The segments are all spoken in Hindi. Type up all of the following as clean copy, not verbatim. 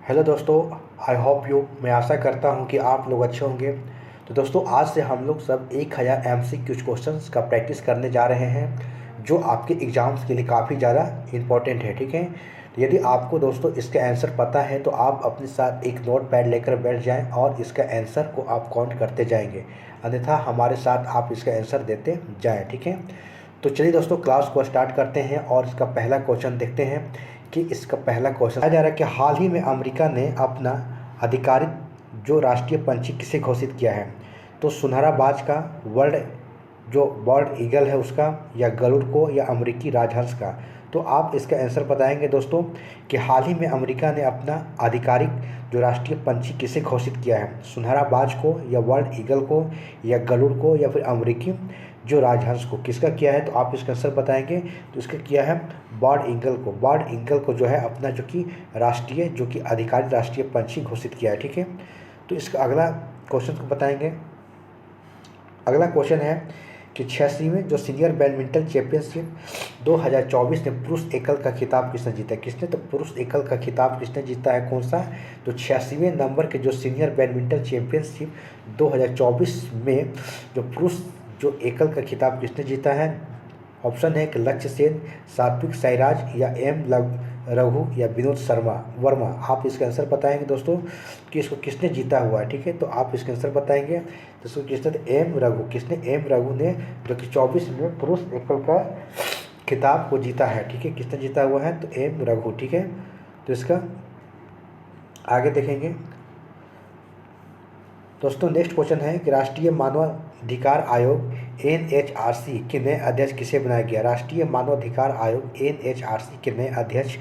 हेलो दोस्तों। आई होप यू मैं आशा करता हूं कि आप लोग अच्छे होंगे। तो दोस्तों आज से हम लोग सब 1000 MCQ क्वेश्चंस का प्रैक्टिस करने जा रहे हैं जो आपके एग्ज़ाम्स के लिए काफ़ी ज़्यादा इम्पोर्टेंट है। ठीक है, तो यदि आपको दोस्तों इसका आंसर पता है तो आप अपने साथ एक नोट पैड लेकर बैठ जाएं और इसका आंसर को आप काउंट करते जाएंगे, अन्यथा हमारे साथ आप इसका आंसर देते जाएँ। ठीक है, तो चलिए दोस्तों क्लास को स्टार्ट करते हैं और इसका पहला क्वेश्चन देखते हैं कि इसका पहला क्वेश्चन आ जा रहा है कि हाल ही में अमेरिका ने अपना आधिकारिक जो राष्ट्रीय पंछी किसे घोषित किया है। तो सुनहरा बाज का, वर्ल्ड जो बर्ड ईगल है उसका, या गरुड़ को, या अमेरिकी राजहंस का। तो आप इसका आंसर बताएंगे दोस्तों कि हाल ही में अमेरिका ने अपना आधिकारिक जो राष्ट्रीय पंछी किसे घोषित किया है, सुनहरा बाज को, या वर्ल्ड ईगल को, या गरुड़ को, या फिर अमेरिकी जो राजहंस को। किसका किया है तो आप इसका आंसर बताएंगे। तो इसका किया है बर्ड ईगल को। बर्ड ईगल को जो है अपना जो कि राष्ट्रीय जो कि आधिकारिक राष्ट्रीय पंछी घोषित किया है। ठीक है, तो इसका अगला क्वेश्चन को बताएंगे। अगला क्वेश्चन है कि 86वें जो सीनियर बैडमिंटन चैंपियनशिप 2024 में पुरुष एकल का खिताब किसने जीता है। किसने तो पुरुष एकल का खिताब किसने जीता है, कौन सा। तो 86वें नंबर के जो सीनियर बैडमिंटन चैंपियनशिप 2024 में जो पुरुष जो एकल का खिताब किसने जीता है। ऑप्शन है कि लक्ष्य सेन, सात्विक साईराज, या एम लव रघु, या विनोद शर्मा वर्मा। आप इसका आंसर बताएंगे दोस्तों कि इसको किसने जीता हुआ है। ठीक है, तो आप इसका आंसर बताएंगे। तो इसको किसने, एम रघु। किसने, एम रघु ने, जो कि 24 में पुरुष एकल का खिताब को जीता है। ठीक है, किसने जीता हुआ है तो एम रघु। ठीक है, तो इसका आगे देखेंगे दोस्तों। नेक्स्ट क्वेश्चन है कि राष्ट्रीय मानवाधिकार आयोग NHRC के नए अध्यक्ष किसे बनाया गया। राष्ट्रीय मानवाधिकार आयोग NHRC के नए अध्यक्ष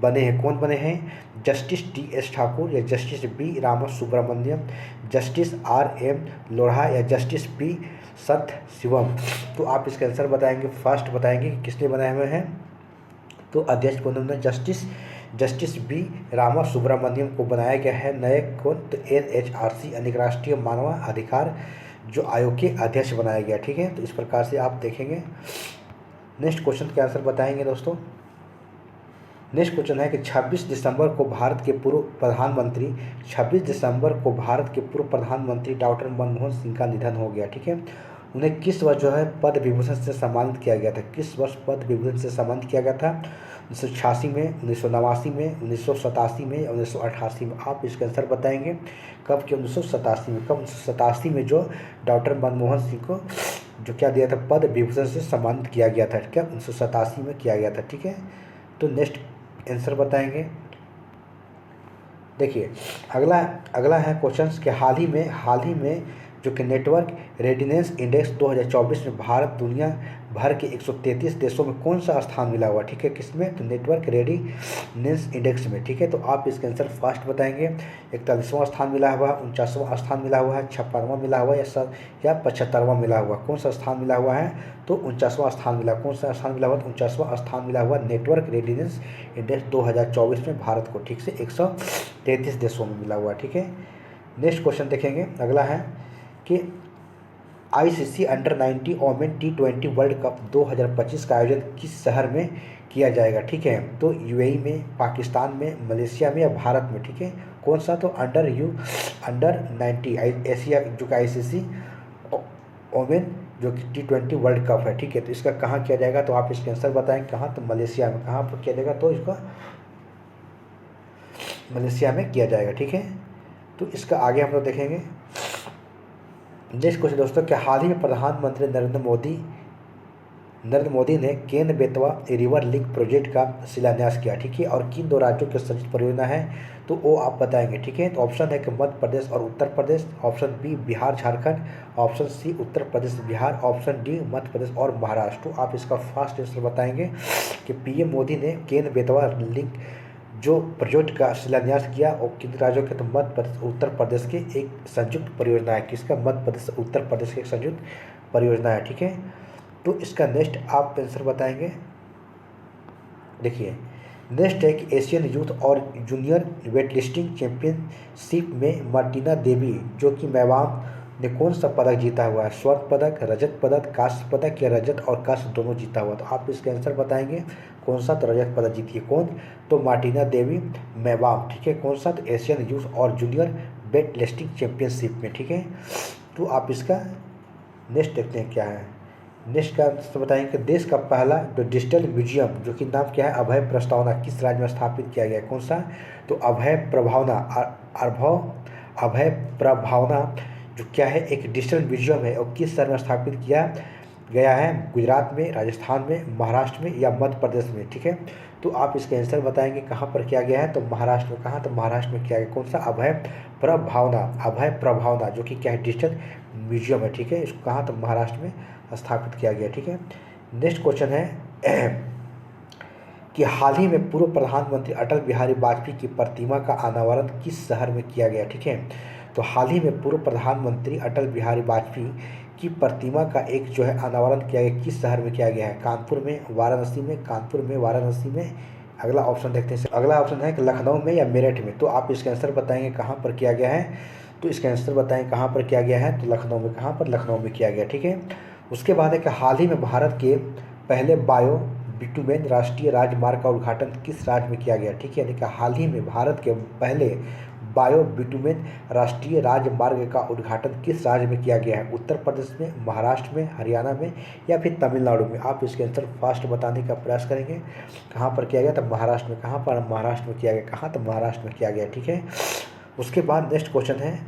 बने हैं, कौन बने हैं। जस्टिस DS ठाकुर, या justice B Ramasubramaniam, justice RM Lodha, या जस्टिस P सत्य शिवम। तो आप इसका आंसर बताएंगे। फर्स्ट बताएंगे कि किसने बनाए हुए हैं। तो अध्यक्ष को उन्होंने जस्टिस B रामासुब्रमण्यम को बनाया गया है नए कौन तो NHRC यानी राष्ट्रीय मानवाधिकार जो आयोग के अध्यक्ष बनाया गया। ठीक है, तो इस प्रकार से आप देखेंगे। नेक्स्ट क्वेश्चन का आंसर बताएंगे दोस्तों। नेक्स्ट क्वेश्चन है कि 26 दिसंबर को भारत के पूर्व प्रधानमंत्री 26 दिसंबर को भारत के पूर्व प्रधानमंत्री डॉक्टर मनमोहन सिंह का निधन हो गया। ठीक है, उन्हें किस वर्ष जो है पद्म विभूषण से सम्मानित किया गया था। किस वर्ष पद्म विभूषण से सम्मानित किया गया था। 1986 में, 1989 में, 1987 में, 1988 में। आप इसका आंसर बताएंगे कब के 1987 में। कब 1987 में जो डॉक्टर मनमोहन सिंह को जो क्या दिया था, पद्म विभूषण से सम्मानित किया गया था। क्या 1987 में किया गया था। ठीक है, तो नेक्स्ट आंसर बताएंगे। देखिए अगला अगला है क्वेश्चन कि हाल ही में जो कि नेटवर्क रेडिनेस इंडेक्स 2024 में भारत दुनिया भर के 133 देशों में कौन सा स्थान मिला हुआ। ठीक है, किसमें तो नेटवर्क रेडिनेस इंडेक्स में। ठीक है, तो आप इसके आंसर फर्स्ट बताएंगे। 41वां स्थान मिला हुआ, 49वां स्थान मिला हुआ है, 56वां मिला हुआ या 75वां मिला हुआ। कौन सा स्थान मिला हुआ है तो 49वां स्थान मिला। कौन सा स्थान मिला हुआ तो 49वां स्थान मिला हुआ नेटवर्क रेडिनेस इंडेक्स 2024 में भारत को। ठीक से 133 देशों में मिला हुआ। ठीक है, नेक्स्ट क्वेश्चन देखेंगे। अगला है कि ICC under-19 women T20 world cup 2025 का आयोजन किस शहर में किया जाएगा। ठीक है, तो UAE में, पाकिस्तान में, मलेशिया में, या भारत में। ठीक है, कौन सा तो अंडर-19 एशिया जो कि ICC वोमेन जो कि T20 वर्ल्ड कप है। ठीक है, तो इसका कहाँ किया जाएगा तो आप इसके आंसर बताएं। कहाँ तो मलेशिया में। कहाँ पर किया जाएगा तो इसका मलेशिया में किया जाएगा। ठीक है, तो इसका आगे हम लोग देखेंगे। नेक्स्ट क्वेश्चन दोस्तों कि हाल ही में प्रधानमंत्री नरेंद्र मोदी ने Ken Betwa river link project का शिलान्यास किया। ठीक है, और किन दो राज्यों के संयुक्त परियोजना है तो वो आप बताएंगे। ठीक है, तो ऑप्शन है कि मध्य प्रदेश और Uttar Pradesh, option B Bihar Jharkhand, option C Uttar Pradesh Bihar, option D Madhya Pradesh और महाराष्ट्र। तो आप इसका फर्स्ट आंसर बताएंगे कि PM मोदी ने केन बेतवा लिंक जो प्रोजेक्ट का शिलान्यास किया और किन राज्यों के तो मध्य प्रदेश उत्तर प्रदेश के एक संयुक्त परियोजना है। किसका, मध्य प्रदेश उत्तर प्रदेश की एक संयुक्त परियोजना है। ठीक है, तो इसका नेक्स्ट आप आंसर बताएंगे। देखिए नेक्स्ट है कि एशियन यूथ और जूनियर वेटलिफ्टिंग चैंपियनशिप में मार्टिना देवी जो कि ने कौन सा पदक जीता हुआ है? स्वर्ण पदक, रजत पदक, कांस्य पदक या रजत और कांस्य दोनों जीता हुआ? तो आप इसका आंसर बताएंगे कौन सा? तो रजत पदक जीती है। कौन? तो मार्टिना देवी मैबाम, ठीक है। कौन सा? तो एशियन यूथ और जूनियर वेट लिफ्टिंग चैंपियनशिप में, ठीक है। तो आप इसका नेक्स्ट देखते हैं क्या है। नेक्स्ट का आंसर बताएंगे कि देश का पहला जो डिजिटल म्यूजियम, जो कि नाम क्या है? अभय प्रस्तावना, किस राज्य में स्थापित किया गया है? कौन सा? तो अभय प्रभावना, अभय प्रभावना जो क्या है, एक डिजिटल म्यूजियम है, और किस शहर में स्थापित किया गया है? गुजरात में, राजस्थान में, महाराष्ट्र में या मध्य प्रदेश में, ठीक है। तो आप इसका आंसर बताएंगे कहाँ पर किया गया है? तो महाराष्ट्र में। कहाँ? तो महाराष्ट्र में किया गया। कौन सा? अभय प्रभावना, अभय प्रभावना जो कि क्या है? डिजिटल म्यूजियम है, ठीक है। इसको कहाँ? तो महाराष्ट्र में स्थापित किया गया, ठीक है। नेक्स्ट क्वेश्चन है कि हाल ही में पूर्व प्रधानमंत्री अटल बिहारी वाजपेयी की प्रतिमा का अनावरण किस शहर में किया गया, ठीक है। तो हाल ही में पूर्व प्रधानमंत्री अटल बिहारी वाजपेयी की प्रतिमा का एक जो है अनावरण किया गया, किस शहर में किया गया है? कानपुर में, वाराणसी में, कानपुर में, वाराणसी में। अगला ऑप्शन देखते हैं। अगला ऑप्शन है कि लखनऊ में या मेरठ में। तो आप इसका आंसर बताएंगे कहाँ पर किया गया है? तो इसका आंसर बताएंगे कहाँ पर किया गया है? तो लखनऊ में। कहाँ पर? लखनऊ में किया गया, ठीक है। उसके बाद है कि हाल ही में भारत के पहले बायो बिटुमेन राष्ट्रीय राजमार्ग का उद्घाटन किस राज्य में किया गया, ठीक है। यानी कि हाल ही में भारत के पहले बायो बिटुमेन राष्ट्रीय राजमार्ग का उद्घाटन किस राज्य में किया गया है? उत्तर प्रदेश में, महाराष्ट्र में, हरियाणा में या फिर तमिलनाडु में? आप इसके आंसर फास्ट बताने का प्रयास करेंगे। कहाँ पर किया गया? तो महाराष्ट्र में। कहाँ पर? महाराष्ट्र में किया गया। कहाँ? तो महाराष्ट्र में किया गया, ठीक है। उसके बाद नेक्स्ट क्वेश्चन है,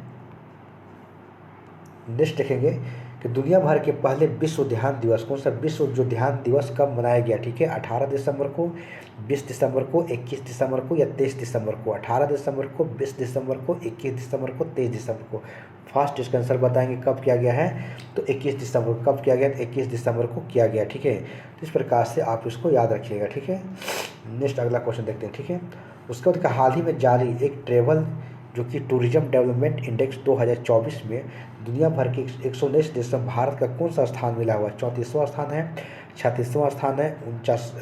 नेक्स्ट देखेंगे कि दुनिया भर के पहले विश्व ध्यान दिवस, कौन सा विश्व जो ध्यान दिवस कब मनाया गया, ठीक है। 18 दिसंबर को, 20 दिसंबर को, 21 दिसंबर को या 23 दिसंबर को? 18 दिसंबर को, 20 दिसंबर को, 21 दिसंबर को, 23 दिसंबर को? फास्ट इसका आंसर बताएंगे कब किया गया है? तो 21 दिसंबर को। कब किया गया? तो 21 दिसंबर को किया गया, ठीक है। तो इस प्रकार से आप इसको याद रखिएगा, ठीक है। नेक्स्ट अगला क्वेश्चन देखते हैं, ठीक है। उसके बाद हाल ही में जारी एक ट्रेवल जो कि टूरिज्म डेवलपमेंट इंडेक्स 2024 में दुनिया भर के 119 देशों में भारत का कौन सा स्थान मिला हुआ है? 34वां स्थान है, 36वां स्थान है,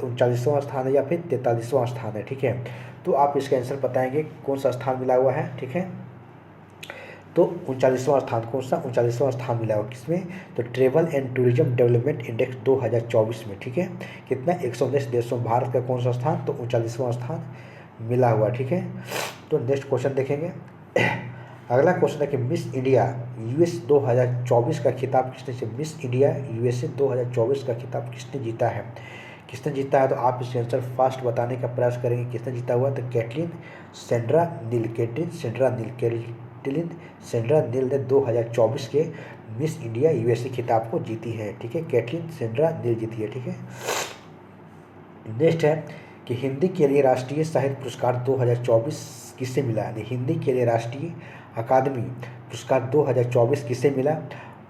39वां स्थान है या फिर 43वां स्थान है, ठीक है। तो आप इसका आंसर बताएंगे कौन सा स्थान मिला हुआ है, ठीक है। तो 39वां स्थान। कौन सा? 39वां स्थान मिला हुआ किसमें? तो travel and tourism development index 2024 में, ठीक है। कितना? 119 देशों में भारत का कौन सा स्थान? तो 39वां स्थान मिला हुआ, ठीक है। तो नेक्स्ट क्वेश्चन देखेंगे। अगला क्वेश्चन है कि मिस इंडिया यूएस 2024 का खिताब किसने जीता? मिस इंडिया यूएसए 2024 का खिताब किसने जीता है? किसने जीता है? तो आप इसके आंसर फास्ट बताने का प्रयास करेंगे किसने जीता हुआ? तो कैटलिन सेंड्रा नील, कैटलिन सेंड्रा नील, कैटलिन सेंड्रा नील ने 2024 के मिस इंडिया यूएसए खिताब को जीती है, ठीक है। कैटलिन सेंड्रा नील जीती है, ठीक है। नेक्स्ट है कि हिंदी के लिए राष्ट्रीय साहित्य पुरस्कार 2024 किसे मिला? यानी हिंदी के लिए राष्ट्रीय अकादमी पुरस्कार 2024 किसे मिला?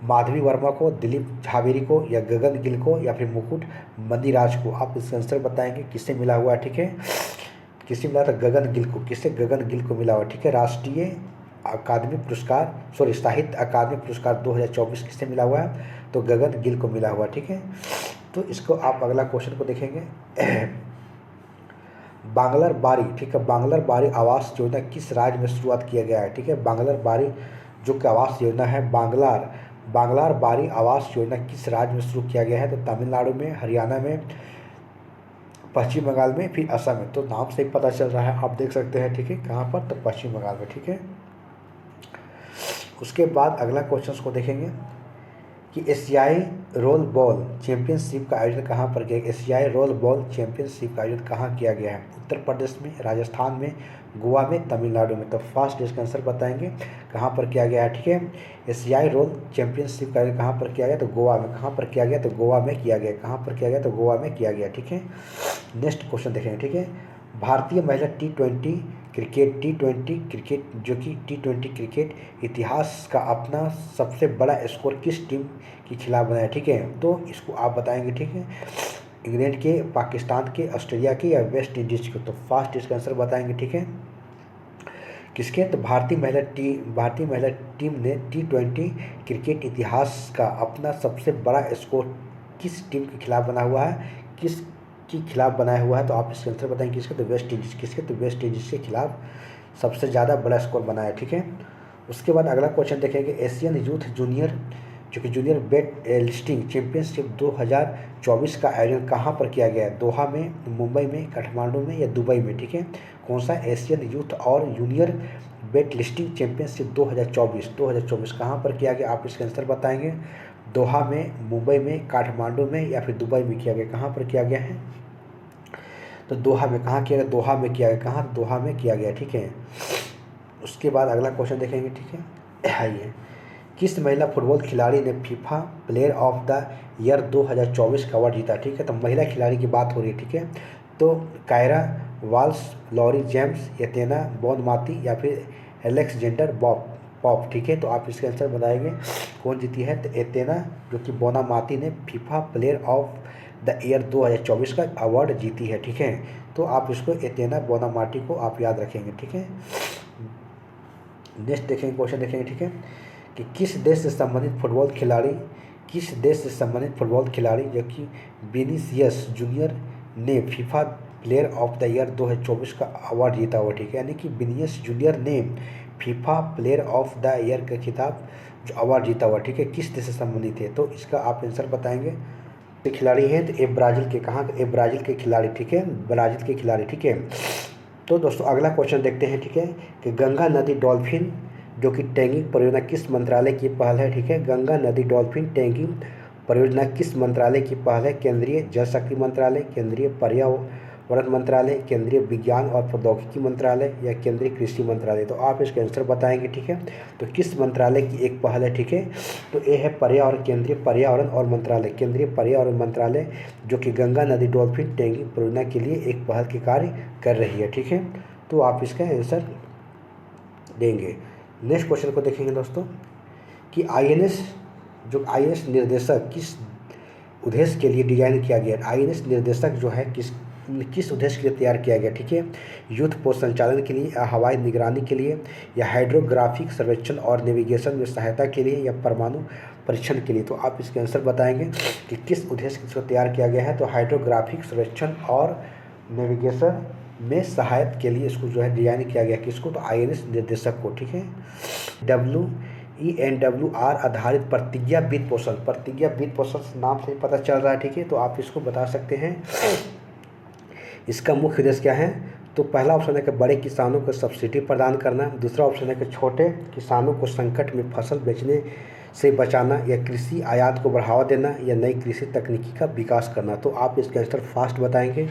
माधवी वर्मा को, दिलीप झावेरी को या गगन गिल को या फिर मुकुट मणिराज को? आप इसका आंसर बताएंगे किससे मिला हुआ है, ठीक है। किससे मिला था? गगन गिल को। किससे? गगन गिल को मिला हुआ, ठीक है। राष्ट्रीय अकादमी पुरस्कार, सॉरी, साहित्य अकादमी पुरस्कार 2024 किससे मिला हुआ है? तो गगन गिल को मिला हुआ, ठीक है। तो इसको आप अगला क्वेश्चन को देखेंगे। बांग्लार बारी, ठीक है। बांग्लार बारी आवास योजना किस राज्य में शुरुआत किया गया है, ठीक है। बांग्लार बारी जो कि आवास योजना है, बांग्लार बारी आवास योजना किस राज्य में शुरू किया गया है? तो तमिलनाडु में, हरियाणा में, पश्चिम बंगाल में, फिर असम में। तो नाम से ही पता चल रहा है, आप देख सकते हैं, ठीक है। कहाँ पर? तो पश्चिम बंगाल में, ठीक है। उसके बाद अगला क्वेश्चन को देखेंगे कि एशियाई रोल बॉल चैंपियनशिप का आयोजन कहाँ पर किया गया? एशियाई रोल बॉल चैंपियनशिप का आयोजन कहाँ किया गया है? उत्तर प्रदेश में, राजस्थान में, गोवा में, तमिलनाडु में? तो फास्ट इसका आंसर बताएंगे कहाँ पर किया गया है, ठीक है। एशियाई रोल चैंपियनशिप का आयोजन कहाँ पर किया गया? तो गोवा में। कहाँ पर किया गया? तो गोवा में किया गया। कहाँ पर किया गया? तो गोवा में किया गया, ठीक है। नेक्स्ट क्वेश्चन देखेंगे, ठीक है। भारतीय महिला टी20 क्रिकेट जो कि टी20 क्रिकेट इतिहास का अपना सबसे बड़ा स्कोर किस टीम के खिलाफ बनाया, ठीक है। तो इसको आप बताएंगे, ठीक है। इंग्लैंड के, पाकिस्तान के, ऑस्ट्रेलिया के या वेस्ट इंडीज़ के? तो फास्ट इसका आंसर बताएंगे, ठीक है। किसके? तो भारतीय महिला टीम ने टी20 क्रिकेट इतिहास का अपना सबसे बड़ा स्कोर किस टीम के खिलाफ बना हुआ है, किस के खिलाफ बनाया हुआ है? तो आप इसके आंसर बताएंगे किसके? तो वेस्ट इंडीज़। किसके? तो वेस्ट इंडीज़ के खिलाफ सबसे ज़्यादा बड़ा स्कोर बनाया, ठीक है। उसके बाद अगला क्वेश्चन देखेंगे, एशियन यूथ जूनियर जो कि जूनियर वेट लिफ्टिंग चैंपियनशिप 2024 का आयोजन कहाँ पर किया गया है? दोहा में, मुंबई में, काठमांडू में या दुबई में, ठीक है। कौन सा एशियन यूथ और जूनियर वेट लिफ्टिंग चैंपियनशिप 2024 कहाँ पर किया गया? आप इसका आंसर बताएंगे। दोहा में, मुंबई में, काठमांडू में या फिर दुबई में किया गया? कहाँ पर किया गया है? तो दोहा में। कहाँ किया गया? दोहा में किया गया। कहाँ? दोहा में किया गया, ठीक है। उसके बाद अगला क्वेश्चन देखेंगे, ठीक है। आइए, किस महिला फुटबॉल खिलाड़ी ने FIFA player of the year 2024 का अवार्ड जीता? ठीक है, तो महिला खिलाड़ी की बात हो रही है, ठीक है। तो Keira Walsh, Lauren James, Aitana Bonmati या फिर एलेक्जेंडर पॉप, ठीक है। तो आप इसका आंसर बताएंगे कौन जीती है? तो एथेना जो कि बोनामाती ने FIFA player of the year 2024 का अवार्ड जीती है, ठीक है। तो आप इसको एथेना बोनामाटी को आप याद रखेंगे, ठीक है। नेक्स्ट देखेंगे, क्वेश्चन देखेंगे, ठीक है, कि किस देश से संबंधित फुटबॉल खिलाड़ी जो कि विनीसियस जूनियर ने FIFA player of the year 2024 का अवार्ड जीता हुआ, ठीक है। यानी कि विनीसियस जूनियर ने FIFA player of the year का खिताब जो अवार्ड जीता हुआ, ठीक है, किस देश से संबंधित है? तो इसका आप आंसर बताएंगे। ये खिलाड़ी हैं, तो ये ब्राज़ील के, कहाँ? ये ब्राज़ील के खिलाड़ी, ठीक है, ब्राज़ील के खिलाड़ी, ठीक है। तो दोस्तों अगला क्वेश्चन देखते हैं, ठीक है, कि गंगा नदी डॉल्फिन जो कि टैगिंग परियोजना किस मंत्रालय की पहल है? ठीक है, गंगा नदी डॉल्फिन टैगिंग परियोजना किस मंत्रालय की पहल है? केंद्रीय जल शक्ति मंत्रालय, केंद्रीय पर्यावरण मंत्रालय, केंद्रीय विज्ञान और प्रौद्योगिकी मंत्रालय या केंद्रीय कृषि मंत्रालय? तो आप इसका आंसर बताएंगे, ठीक है। तो किस मंत्रालय की एक पहल है? ठीक है, तो ये है पर्यावरण, केंद्रीय पर्यावरण और मंत्रालय, केंद्रीय पर्यावरण मंत्रालय जो कि गंगा नदी डॉल्फिन टैगिंग परियोजना के लिए एक पहल के कार्य कर रही है, ठीक है। तो आप इसका आंसर देंगे। नेक्स्ट क्वेश्चन को देखेंगे दोस्तों, कि आईएनएस निर्देशक किस उद्देश्य के लिए डिजाइन किया गया? आईएनएस निर्देशक जो है किस उद्देश्य के लिए तैयार किया गया? ठीक है, युद्ध पोत संचालन के लिए या हवाई निगरानी के लिए या हाइड्रोग्राफिक सर्वेक्षण और नेविगेशन में सहायता के लिए या परमाणु परीक्षण के लिए? तो आप इसके आंसर बताएंगे कि किस उद्देश्य से तैयार किया गया है। तो हाइड्रोग्राफिक सर्वेक्षण और नेविगेशन में सहायता के लिए इसको जो है डिजाइन किया गया, किसको? तो आईएनएस निर्देशक को, ठीक है। WENWR आधारित प्रतिज्ञा वित्त पोषण नाम से पता चल रहा है, ठीक है। तो आप इसको बता सकते हैं इसका मुख्य उद्देश्य क्या है? तो पहला ऑप्शन है कि बड़े किसानों को सब्सिडी प्रदान करना, दूसरा ऑप्शन है कि छोटे किसानों को संकट में फसल बेचने से बचाना, या कृषि आयात को बढ़ावा देना, या नई कृषि तकनीकी का विकास करना। तो आप इसका आंसर फास्ट बताएंगे।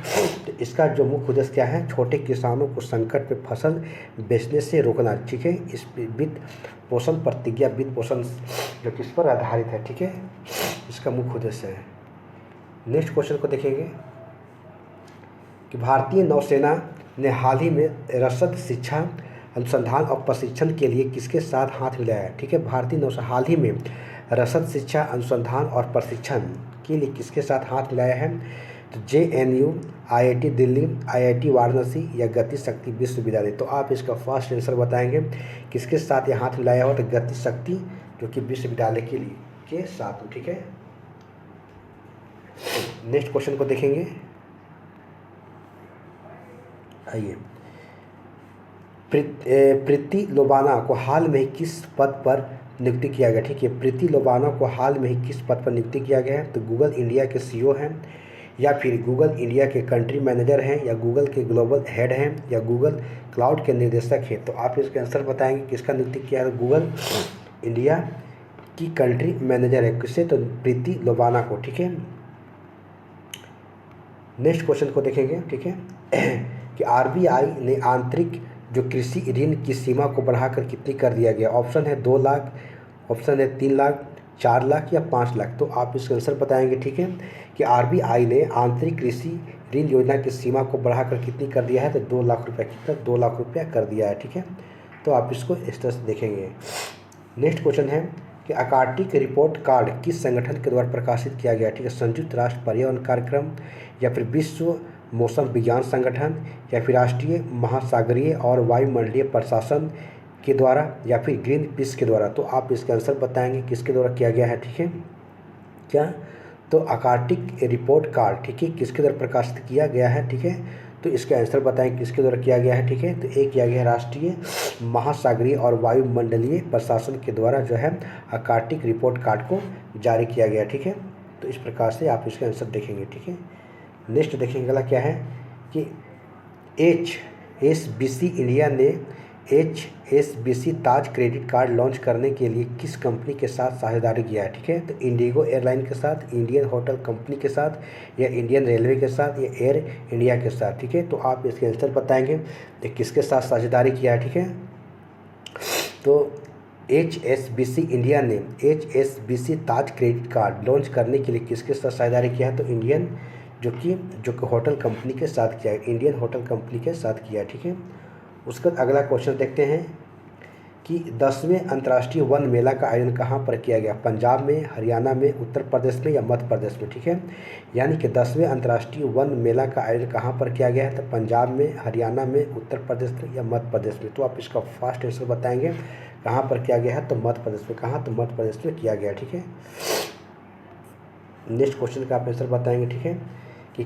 तो इसका जो मुख्य उद्देश्य क्या है? छोटे किसानों को संकट में फसल बेचने से रोकना, ठीक है। इस वित्त पोषण प्रतिज्ञा वित्त पोषण जो किस पर आधारित है, ठीक है, इसका मुख्य उद्देश्य है। नेक्स्ट क्वेश्चन को देखेंगे कि भारतीय नौसेना ने हाल ही में रसद शिक्षा अनुसंधान और प्रशिक्षण के लिए किसके साथ हाथ मिलाया है? ठीक है, भारतीय नौसेना हाल ही में रसद शिक्षा अनुसंधान और प्रशिक्षण के लिए किसके साथ हाथ मिलाया है? तो JNU, IIT Delhi, IIT Varanasi या गति शक्ति विश्वविद्यालय? तो आप इसका फर्स्ट आंसर बताएंगे किसके साथ ये हाथ मिलाया हो? तो गति शक्ति जो कि विश्वविद्यालय के लिए के साथ, ठीक है। नेक्स्ट क्वेश्चन को देखेंगे, आइए, प्रीति लोबाना को हाल में ही किस पद पर नियुक्ति किया गया? ठीक है, प्रीति लोबाना को हाल में ही किस पद पर नियुक्ति किया गया है? तो गूगल इंडिया के CEO हैं, या फिर गूगल इंडिया के कंट्री मैनेजर हैं, या गूगल के ग्लोबल हेड हैं, या गूगल क्लाउड के निर्देशक हैं? तो आप इसका आंसर बताएंगे किसका नियुक्ति किया है? गूगल इंडिया की कंट्री मैनेजर है, किससे? तो प्रीति लोबाना को, ठीक है। नेक्स्ट क्वेश्चन को देखेंगे, ठीक है, कि RBI ने आंतरिक जो कृषि ऋण की सीमा को बढ़ाकर कितनी कर दिया गया? ऑप्शन है 2 लाख, ऑप्शन है 3 लाख, 4 लाख या 5 लाख? तो आप इसका आंसर बताएंगे, ठीक है, कि RBI ने आंतरिक कृषि ऋण योजना की सीमा को बढ़ाकर कितनी कर दिया है? तो 2 लाख रुपया, कितना? 2 लाख रुपया कर दिया है, ठीक है। तो आप इसको इस तरह से देखेंगे। नेक्स्ट क्वेश्चन है कि आर्कटिक रिपोर्ट कार्ड किस संगठन के द्वारा प्रकाशित किया गया? ठीक है, संयुक्त राष्ट्र पर्यावरण कार्यक्रम, या फिर विश्व मौसम विज्ञान संगठन, या फिर राष्ट्रीय महासागरीय और वायुमंडलीय प्रशासन के द्वारा, या फिर ग्रीन पीस के द्वारा? तो आप इसका आंसर बताएंगे किसके द्वारा किया गया है, ठीक है। क्या? तो आर्कटिक रिपोर्ट कार्ड, ठीक है, किसके द्वारा प्रकाशित किया गया है? ठीक है, तो इसका आंसर बताएं किसके द्वारा किया गया है, ठीक है। तो एक किया गया है राष्ट्रीय महासागरीय और वायुमंडलीय प्रशासन के द्वारा जो है आर्कटिक रिपोर्ट कार्ड को जारी किया गया, ठीक है। तो इस प्रकार से आप इसका आंसर देखेंगे, ठीक है। नेक्स्ट देखेंगे अगला क्या है कि HSBC इंडिया ने HSBC ताज क्रेडिट कार्ड लॉन्च करने के लिए किस कंपनी के साथ साझेदारी किया है, ठीक है। तो इंडिगो एयरलाइन के साथ, इंडियन होटल कंपनी के साथ, या इंडियन रेलवे के साथ, या एयर इंडिया के साथ, ठीक है। तो आप इसके आंसर बताएंगे कि किसके साथ साझेदारी किया है, ठीक है। तो HSBC इंडिया ने HSBC ताज क्रेडिट कार्ड लॉन्च करने के लिए किसके साथ साझेदारी किया है, तो इंडियन जो कि होटल कंपनी के साथ किया है, इंडियन होटल कंपनी के साथ किया है, ठीक है। उसका अगला क्वेश्चन देखते हैं कि 10वें अंतर्राष्ट्रीय वन मेला का आयोजन कहाँ पर किया गया, पंजाब में, हरियाणा में, उत्तर प्रदेश में, या मध्य प्रदेश में, ठीक है। यानी कि 10वें अंतर्राष्ट्रीय वन मेला का आयोजन कहाँ पर किया गया है, तो पंजाब में, हरियाणा में, उत्तर प्रदेश में, या मध्य प्रदेश में। तो आप इसका फर्स्ट आंसर बताएंगे कहाँ पर किया गया है, तो मध्य प्रदेश में। कहाँ, तो मध्य प्रदेश में किया गया, ठीक है। नेक्स्ट क्वेश्चन का आप आंसर बताएंगे, ठीक है, कि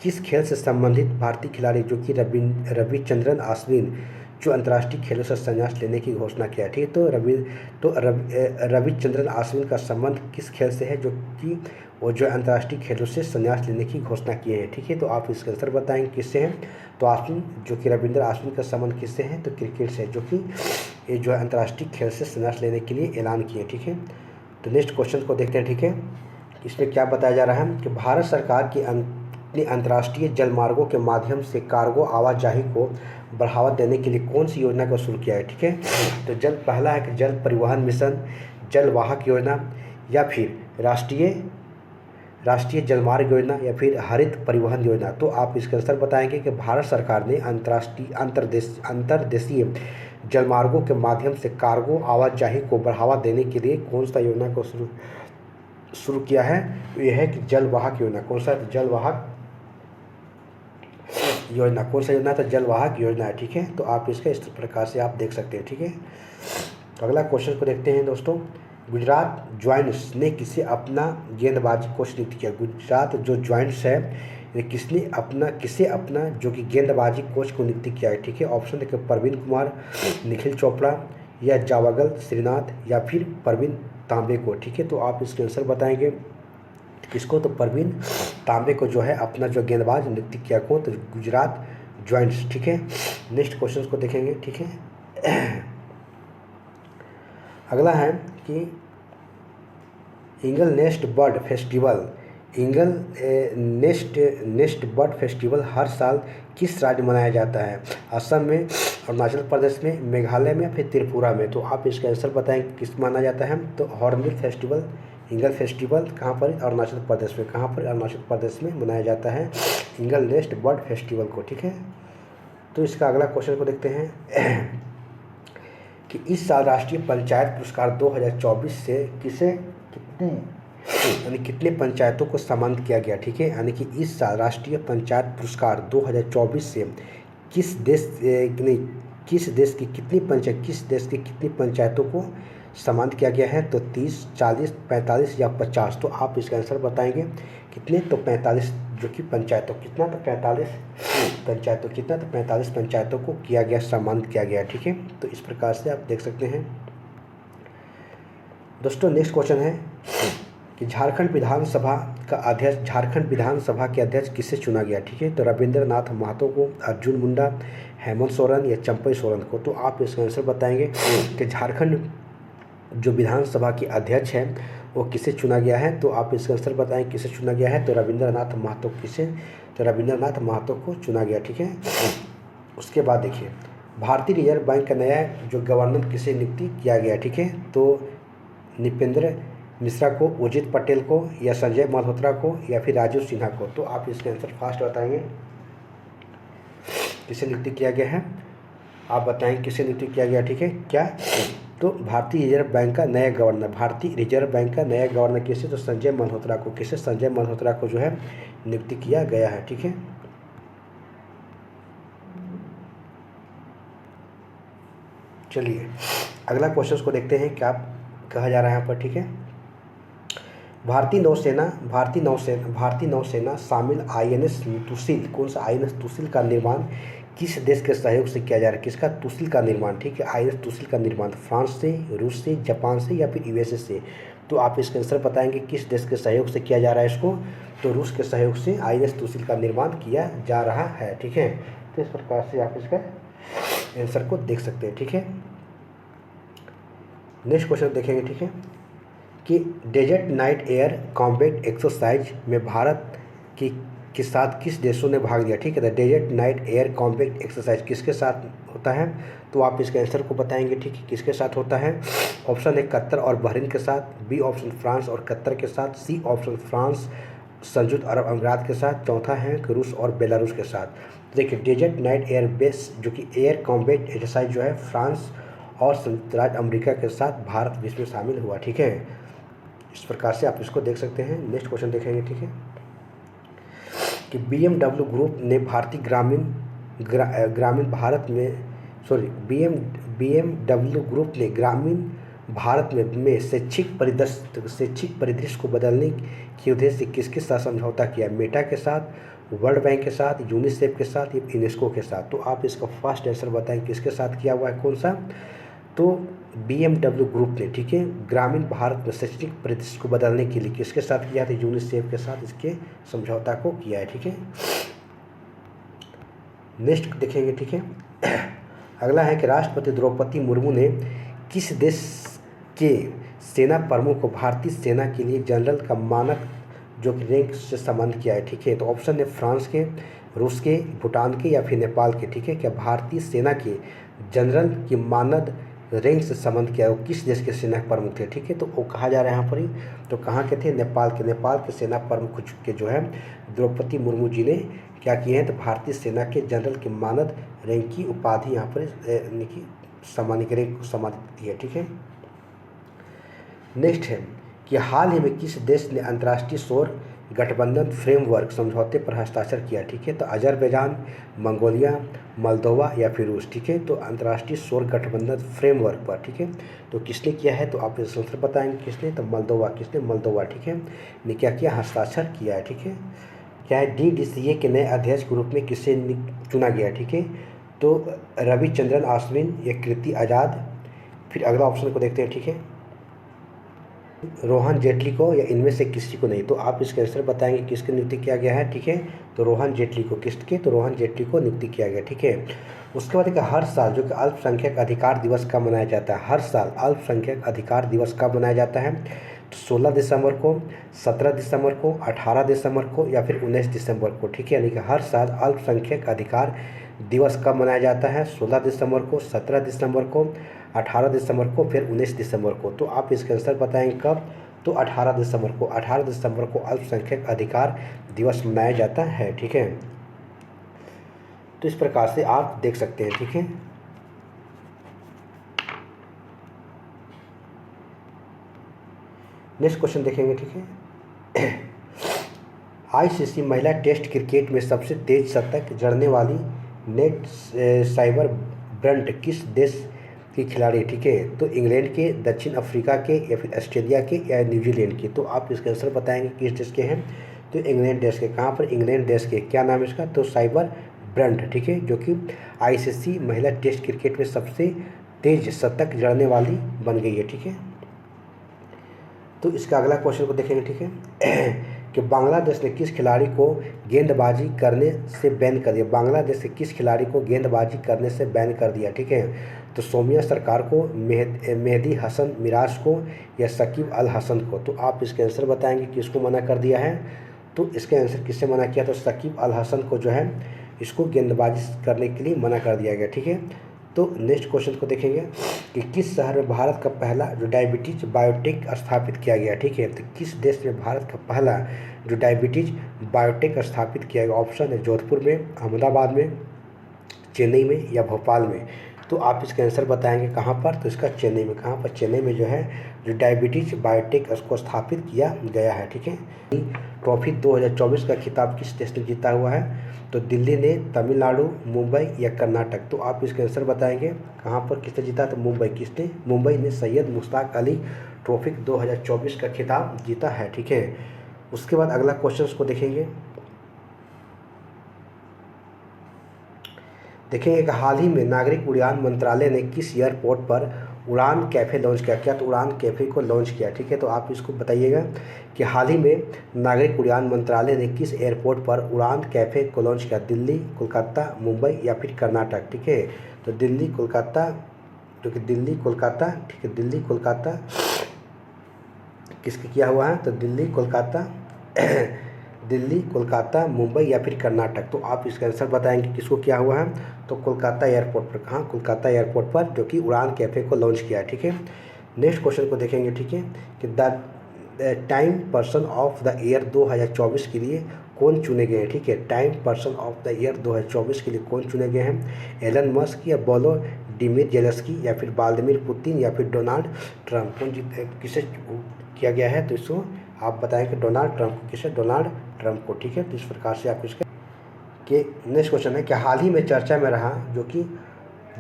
किस खेल से संबंधित भारतीय खिलाड़ी जो कि रविचंद्रन अश्विन जो अंतर्राष्ट्रीय खेलों से संन्यास लेने की घोषणा किया है, ठीक है। तो रविचंद्रन अश्विन का संबंध किस खेल से है जो कि वो जो अंतर्राष्ट्रीय खेलों से संन्यास लेने की घोषणा किए हैं, ठीक है। तो आप इसका आंसर बताएंगे किससे हैं, तो अश्विन जो कि रविंद्र अश्विन का संबंध किससे है, तो क्रिकेट से, जो कि ये जो है अंतर्राष्ट्रीय खेल से संन्यास लेने के लिए ऐलान किए, ठीक है। तो नेक्स्ट क्वेश्चन को देखते हैं, ठीक है। इसमें क्या बताया जा रहा है कि भारत सरकार की अपने अंतर्राष्ट्रीय जलमार्गों के माध्यम से कार्गो आवाजाही को बढ़ावा देने के लिए कौन सी योजना को शुरू किया है, ठीक है। तो पहला है कि जल परिवहन मिशन, जल वाहक योजना, या फिर राष्ट्रीय जलमार्ग योजना, या फिर हरित परिवहन योजना। तो आप इसका आंसर बताएंगे कि भारत सरकार ने अंतर्देशीय जलमार्गों के माध्यम से कार्गो आवाजाही को बढ़ावा देने के लिए कौन सा योजना को शुरू किया है, तो यह है कि जल वाहक योजना। कौन सा, जल वाहक योजना। कौन सा योजना, तो जल वाहक योजना है, ठीक है। तो आप इसका इस प्रकार से आप देख सकते हैं, ठीक है। अगला क्वेश्चन को देखते हैं दोस्तों। गुजरात जॉइंट्स ने किसे अपना गेंदबाजी कोच नियुक्त किया। गुजरात जो जॉइंट्स है ये किसे अपना जो कि गेंदबाजी कोच को नियुक्त किया है, ठीक है। ऑप्शन देखिए, प्रवीण कुमार, निखिल चोपड़ा, या जावगल श्रीनाथ, या फिर प्रवीण तांबे को, ठीक है। तो आप इसके आंसर बताएंगे किसको, तो प्रवीण तांबे को जो है अपना जो गेंदबाज नियुक्त किया को, तो गुजरात जॉइंट्स, ठीक है। नेक्स्ट क्वेश्चन को देखेंगे, ठीक है। अगला है कि ईगल नेस्ट बर्ड फेस्टिवल हर किस किस राज्य मनाया जाता है, असम में, अरुणाचल प्रदेश में, मेघालय में, फिर त्रिपुरा में। तो आप इसका आंसर बताएं किस माना जाता है, तो हॉर्नबिल फेस्टिवल, ईगल फेस्टिवल कहाँ पर, अरुणाचल प्रदेश में। कहाँ पर, अरुणाचल प्रदेश में मनाया जाता है ईगल नेस्ट बर्ड फेस्टिवल को, ठीक है। तो इसका अगला क्वेश्चन को देखते हैं कि इस साल राष्ट्रीय पंचायत पुरस्कार 2024 से कितने पंचायतों को सम्मानित किया गया, ठीक है। यानी कि इस साल राष्ट्रीय पंचायत पुरस्कार 2024 से किस देश की कितनी पंचायतों को सम्मानित किया गया है, तो 30, 40, 45 या 50। तो आप इसका आंसर बताएंगे कितने, तो 45 जो कि पंचायतों, कितना, तो 45 पंचायतों, कितना, तो 45 पंचायतों को किया गया, सम्मानित किया गया, ठीक है। तो इस प्रकार से आप देख सकते हैं दोस्तों। नेक्स्ट क्वेश्चन है कि झारखंड विधानसभा के अध्यक्ष किसे चुना गया, ठीक है। तो रविंद्रनाथ महतो को, अर्जुन मुंडा, हेमंत सोरेन, या चंपई सोरेन को। तो आप इसका आंसर बताएंगे कि झारखंड जो विधानसभा के अध्यक्ष हैं वो किसे चुना गया है, तो आप इसका आंसर बताएं किसे चुना गया है, तो रविंद्रनाथ महतो रविंद्रनाथ महतो को चुना गया, ठीक है। उसके बाद देखिए, भारतीय रिजर्व बैंक का नया जो गवर्नर किसे नियुक्ति किया गया, ठीक है। तो निपेंद्र मिश्रा को, उर्जित पटेल को, या संजय मल्होत्रा को, या फिर राजीव सिन्हा को। तो आप इसके आंसर फास्ट बताएंगे किसे नियुक्ति किया गया है, आप बताएं किसे नियुक्ति किया गया, ठीक है। क्या, तो भारतीय रिजर्व बैंक का नया गवर्नर किसे, तो संजय मल्होत्रा को, संजय मल्होत्रा को जो है नियुक्ति किया गया है, ठीक है। चलिए अगला क्वेश्चन को देखते हैं, क्या कहा जा रहा है यहाँ पर, ठीक है। भारतीय नौसेना शामिल आईएनएस तुसील, कौन सा आईएनएस तुसील का निर्माण किस देश के सहयोग से किया जा रहा है? किसका तुसील का निर्माण, ठीक है, आईएनएस तुसील का निर्माण फ्रांस से, रूस से, जापान से या फिर यूएसए से? तो आप इसका आंसर बताएंगे किस देश के सहयोग से किया जा रहा है इसको? तो रूस के सहयोग से आईएनएस तुसील का निर्माण किया जा रहा है, ठीक है। तो इस प्रकार से आप इसका आंसर को देख सकते हैं, ठीक है। नेक्स्ट क्वेश्चन देखेंगे, ठीक है, कि Desert Knight air combat exercise में भारत के साथ किस देशों ने भाग लिया? ठीक है, the Desert Knight air combat exercise किसके साथ होता है? तो आप इसके आंसर को बताएंगे, ठीक है, किसके साथ होता है? ऑप्शन ए कतर और बहरीन के साथ, बी ऑप्शन फ्रांस और कतर के साथ, सी ऑप्शन फ्रांस संयुक्त अरब अमीरात के साथ, चौथा है कि रूस और बेलारूस के साथ। देखिए डेजर्ट नाइट एयर बेस जो कि एयर कॉम्बैट एक्सरसाइज जो है फ्रांस और संयुक्त राज्य अमेरिका के साथ भारत विश्व में शामिल हुआ, ठीक है। इस प्रकार से आप इसको देख सकते हैं। नेक्स्ट क्वेश्चन देखेंगे, ठीक है, कि बीएमडब्ल्यू ग्रुप ने भारतीय ग्रामीण भारत में बीएमडब्ल्यू ग्रुप ने ग्रामीण भारत में शैक्षिक परिदृश्य को बदलने के उद्देश्य से किसके साथ समझौता किया? मेटा के साथ, वर्ल्ड बैंक के साथ, यूनिसेफ के साथ या यूनेस्को के साथ? तो आप इसका फर्स्ट आंसर बताएं किसके साथ किया हुआ है, कौन सा? तो बीएमडब्ल्यू ग्रुप ने, ठीक है, ग्रामीण भारत में शैक्षणिक परिदृश्य को बदलने के लिए किसके साथ किया? तो यूनिसेफ के साथ इसके समझौता को किया है, ठीक है। नेक्स्ट देखेंगे, ठीक है, अगला है कि राष्ट्रपति द्रौपदी मुर्मू ने किस देश के सेना प्रमुख को भारतीय सेना के लिए जनरल का मानक जो कि रैंक से संबंध किया है? ठीक है, तो ऑप्शन है फ्रांस के, रूस के, भूटान के या फिर नेपाल के, ठीक है। क्या भारतीय सेना के जनरल की मानद रैंक से संबंध किया है, वो किस देश के सेना प्रमुख थे? ठीक है, तो वो कहा जा रहा है यहाँ पर ही, तो कहाँ के थे? नेपाल के सेना प्रमुख के जो है द्रौपदी मुर्मू जी ने क्या किए हैं? तो भारतीय सेना के जनरल की मानद रैंक की उपाधि यहाँ पर सम्मानित रैंक को सम्मानित है, ठीक है। नेक्स्ट है कि हाल ही में किस देश ने अंतर्राष्ट्रीय सौर गठबंधन फ्रेमवर्क समझौते पर हस्ताक्षर किया? ठीक है, तो अजरबैजान, मंगोलिया, मोल्दोवा या फिर रूस, ठीक है। तो अंतर्राष्ट्रीय सौर गठबंधन फ्रेमवर्क पर, ठीक है, तो किसने किया है? तो आप इस आंसर बताएंगे किसने? तो मोल्दोवा, ठीक है, ने क्या किया? हस्ताक्षर किया है, ठीक है। क्या है? DDCA के नए अध्यक्ष के रूप में किसे चुना गया? ठीक है, तो रविचंद्रन आश्विन या कीर्ति आज़ाद, फिर अगला ऑप्शन को देखते हैं, ठीक है, रोहन जेटली को या इनमें से किसी को नहीं। तो आप इसका आंसर बताएंगे किसकी नियुक्ति किया गया है? ठीक है, तो रोहन जेटली को, किसके? तो रोहन जेटली को नियुक्ति किया गया, ठीक है। उसके बाद हर साल जो कि अल्पसंख्यक अधिकार दिवस कब मनाया जाता है? हर साल अल्पसंख्यक अधिकार दिवस कब मनाया जाता है? तो 16 दिसंबर को, 17 दिसंबर को, 18 दिसंबर को या फिर 19 दिसंबर को, ठीक है। यानी कि हर साल अल्पसंख्यक अधिकार दिवस कब मनाया जाता है? 16 दिसंबर को, 17 दिसंबर को, 18 दिसंबर को, फिर 19 दिसंबर को। तो आप इसका आंसर बताएंगे कब? तो 18 दिसंबर को। 18 दिसंबर को अल्पसंख्यक अधिकार दिवस मनाया जाता है, ठीक है। तो इस प्रकार से आप देख सकते हैं, ठीक है। नेक्स्ट क्वेश्चन देखेंगे, ठीक है, आईसीसी महिला टेस्ट क्रिकेट में सबसे तेज शतक जड़ने वाली नेट साइबर ब्रंट किस देश की खिलाड़ी? ठीक है, तो इंग्लैंड के, दक्षिण अफ्रीका के या फिर ऑस्ट्रेलिया के या न्यूजीलैंड के? तो आप इसका आंसर बताएंगे किस देश के हैं? तो इंग्लैंड देश के। कहाँ पर? इंग्लैंड देश के। क्या नाम है इसका? तो साइबर ब्रंट, ठीक है, जो कि आईसीसी महिला टेस्ट क्रिकेट में सबसे तेज शतक जड़ने वाली बन गई है, ठीक है। तो इसका अगला क्वेश्चन को देखेंगे, ठीक है, कि बांग्लादेश ने किस खिलाड़ी को गेंदबाजी करने से बैन कर दिया? बांग्लादेश ने किस खिलाड़ी को गेंदबाजी करने से बैन कर दिया? ठीक है, तो सोमिया सरकार को, मेहदी हसन मिराज को या शकीब अल हसन को? तो आप इसके आंसर बताएंगे किसको मना कर दिया है? तो इसके आंसर किससे मना किया? तो शकीब अल हसन को जो है इसको गेंदबाजी करने के लिए मना कर दिया गया, ठीक है। तो नेक्स्ट क्वेश्चन को देखेंगे कि किस शहर में भारत का पहला जो डायबिटीज बायोटेक स्थापित किया गया? ठीक है, तो किस देश में भारत का पहला जो डायबिटीज बायोटेक स्थापित किया गया? ऑप्शन है जोधपुर में, अहमदाबाद में, चेन्नई में या भोपाल में? तो आप इसका आंसर बताएंगे कहाँ पर, तो इसका चेन्नई में। कहाँ पर? चेन्नई में जो है जो डायबिटीज बायोटेक उसको स्थापित किया गया है, ठीक है। ट्रॉफी 2024 का खिताब किस देश ने जीता हुआ है? तो दिल्ली ने, तमिलनाडु, मुंबई या कर्नाटक? तो आप इसका आंसर बताएंगे कहाँ पर किसने जीता, तो मुंबई। किसने? मुंबई ने सैयद मुश्ताक अली ट्रॉफी 2024 का खिताब जीता है, ठीक है। उसके बाद अगला क्वेश्चन को देखेंगे कि हाल ही में नागरिक उड़ान मंत्रालय ने किस एयरपोर्ट पर उड़ान कैफ़े लॉन्च किया? क्या? तो उड़ान कैफ़े को लॉन्च किया, ठीक है। तो आप इसको बताइएगा कि हाल ही में नागरिक उड़ान मंत्रालय ने किस एयरपोर्ट पर उड़ान कैफ़े को लॉन्च किया? दिल्ली, कोलकाता, मुंबई या फिर कर्नाटक, ठीक है। तो दिल्ली, कोलकाता, जो कि दिल्ली, कोलकाता, ठीक है। दिल्ली, कोलकाता किसके किया हुआ है? तो दिल्ली, कोलकाता दिल्ली, कोलकाता, मुंबई या फिर कर्नाटक? तो आप इसका आंसर बताएंगे किसको किया हुआ है? तो कोलकाता एयरपोर्ट पर। कहाँ? कोलकाता एयरपोर्ट पर, जो कि उड़ान कैफ़े को लॉन्च किया है, ठीक है। नेक्स्ट क्वेश्चन को देखेंगे, ठीक है, कि the time person of the year 2024 के लिए कौन चुने गए हैं, ठीक है। Time person of the year 2024 के लिए कौन चुने गए हैं? एलन मस्क या वोलोडिमिर जेलेंस्की या फिर व्लादिमीर पुतिन या फिर डोनाल्ड ट्रंप? किसे किया गया है? तो इसको आप बताएं कि डोनाल्ड ट्रंप को। किसे? डोनाल्ड ट्रंप को, ठीक है। तो इस प्रकार से आप इसके नेक्स्ट क्वेश्चन है कि हाल ही में चर्चा में रहा जो कि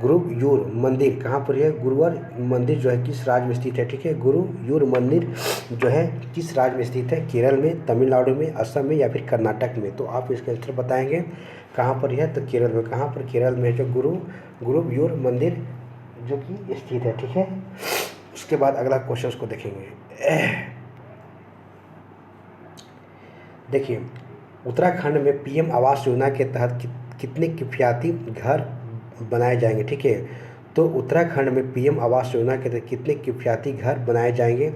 गुरुवायूर मंदिर कहाँ पर है? गुरुवायूर मंदिर जो है किस राज्य में स्थित है, ठीक है। गुरुवायूर मंदिर जो है किस राज्य में स्थित है? केरल में, तमिलनाडु में, असम में या फिर कर्नाटक में? तो आप इसका आंसर बताएंगे कहाँ पर है? तो केरल में। कहाँ पर? केरल में जो गुरुवायूर मंदिर जो कि स्थित है, ठीक है। उसके बाद अगला क्वेश्चन को देखेंगे। देखिए, उत्तराखंड में पीएम आवास योजना के तहत कितने किफ़ायती घर बनाए जाएंगे, ठीक है। तो उत्तराखंड में पीएम आवास योजना के तहत कितने किफ़ायती घर बनाए जाएंगे?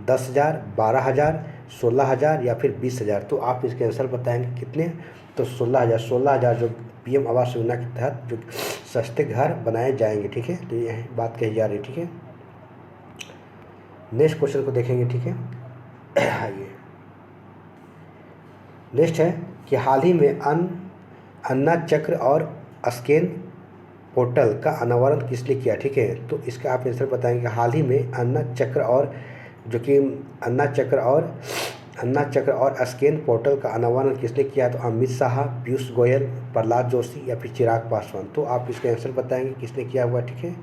10,000, 12,000, 16,000 या फिर 20,000? तो आप इसके आंसर बताएंगे कितने? तो 16,000। 16,000 जो पीएम आवास योजना के तहत जो सस्ते घर बनाए जाएंगे, ठीक है। तो यह बात कही जा रही है, ठीक है। नेक्स्ट क्वेश्चन को देखेंगे, ठीक है। आइए, नेक्स्ट है कि हाल ही में अन्ना चक्र और स्कैन पोर्टल का अनावरण किसने किया, ठीक है। तो इसका आप आंसर बताएंगे हाल ही में अन्ना चक्र और जो कि अन्ना चक्र और स्कैन पोर्टल का अनावरण किसने किया? तो अमित शाह, पीयूष गोयल, प्रहलाद जोशी या फिर चिराग पासवान? तो आप इसका आंसर बताएंगे किसने किया हुआ, ठीक है।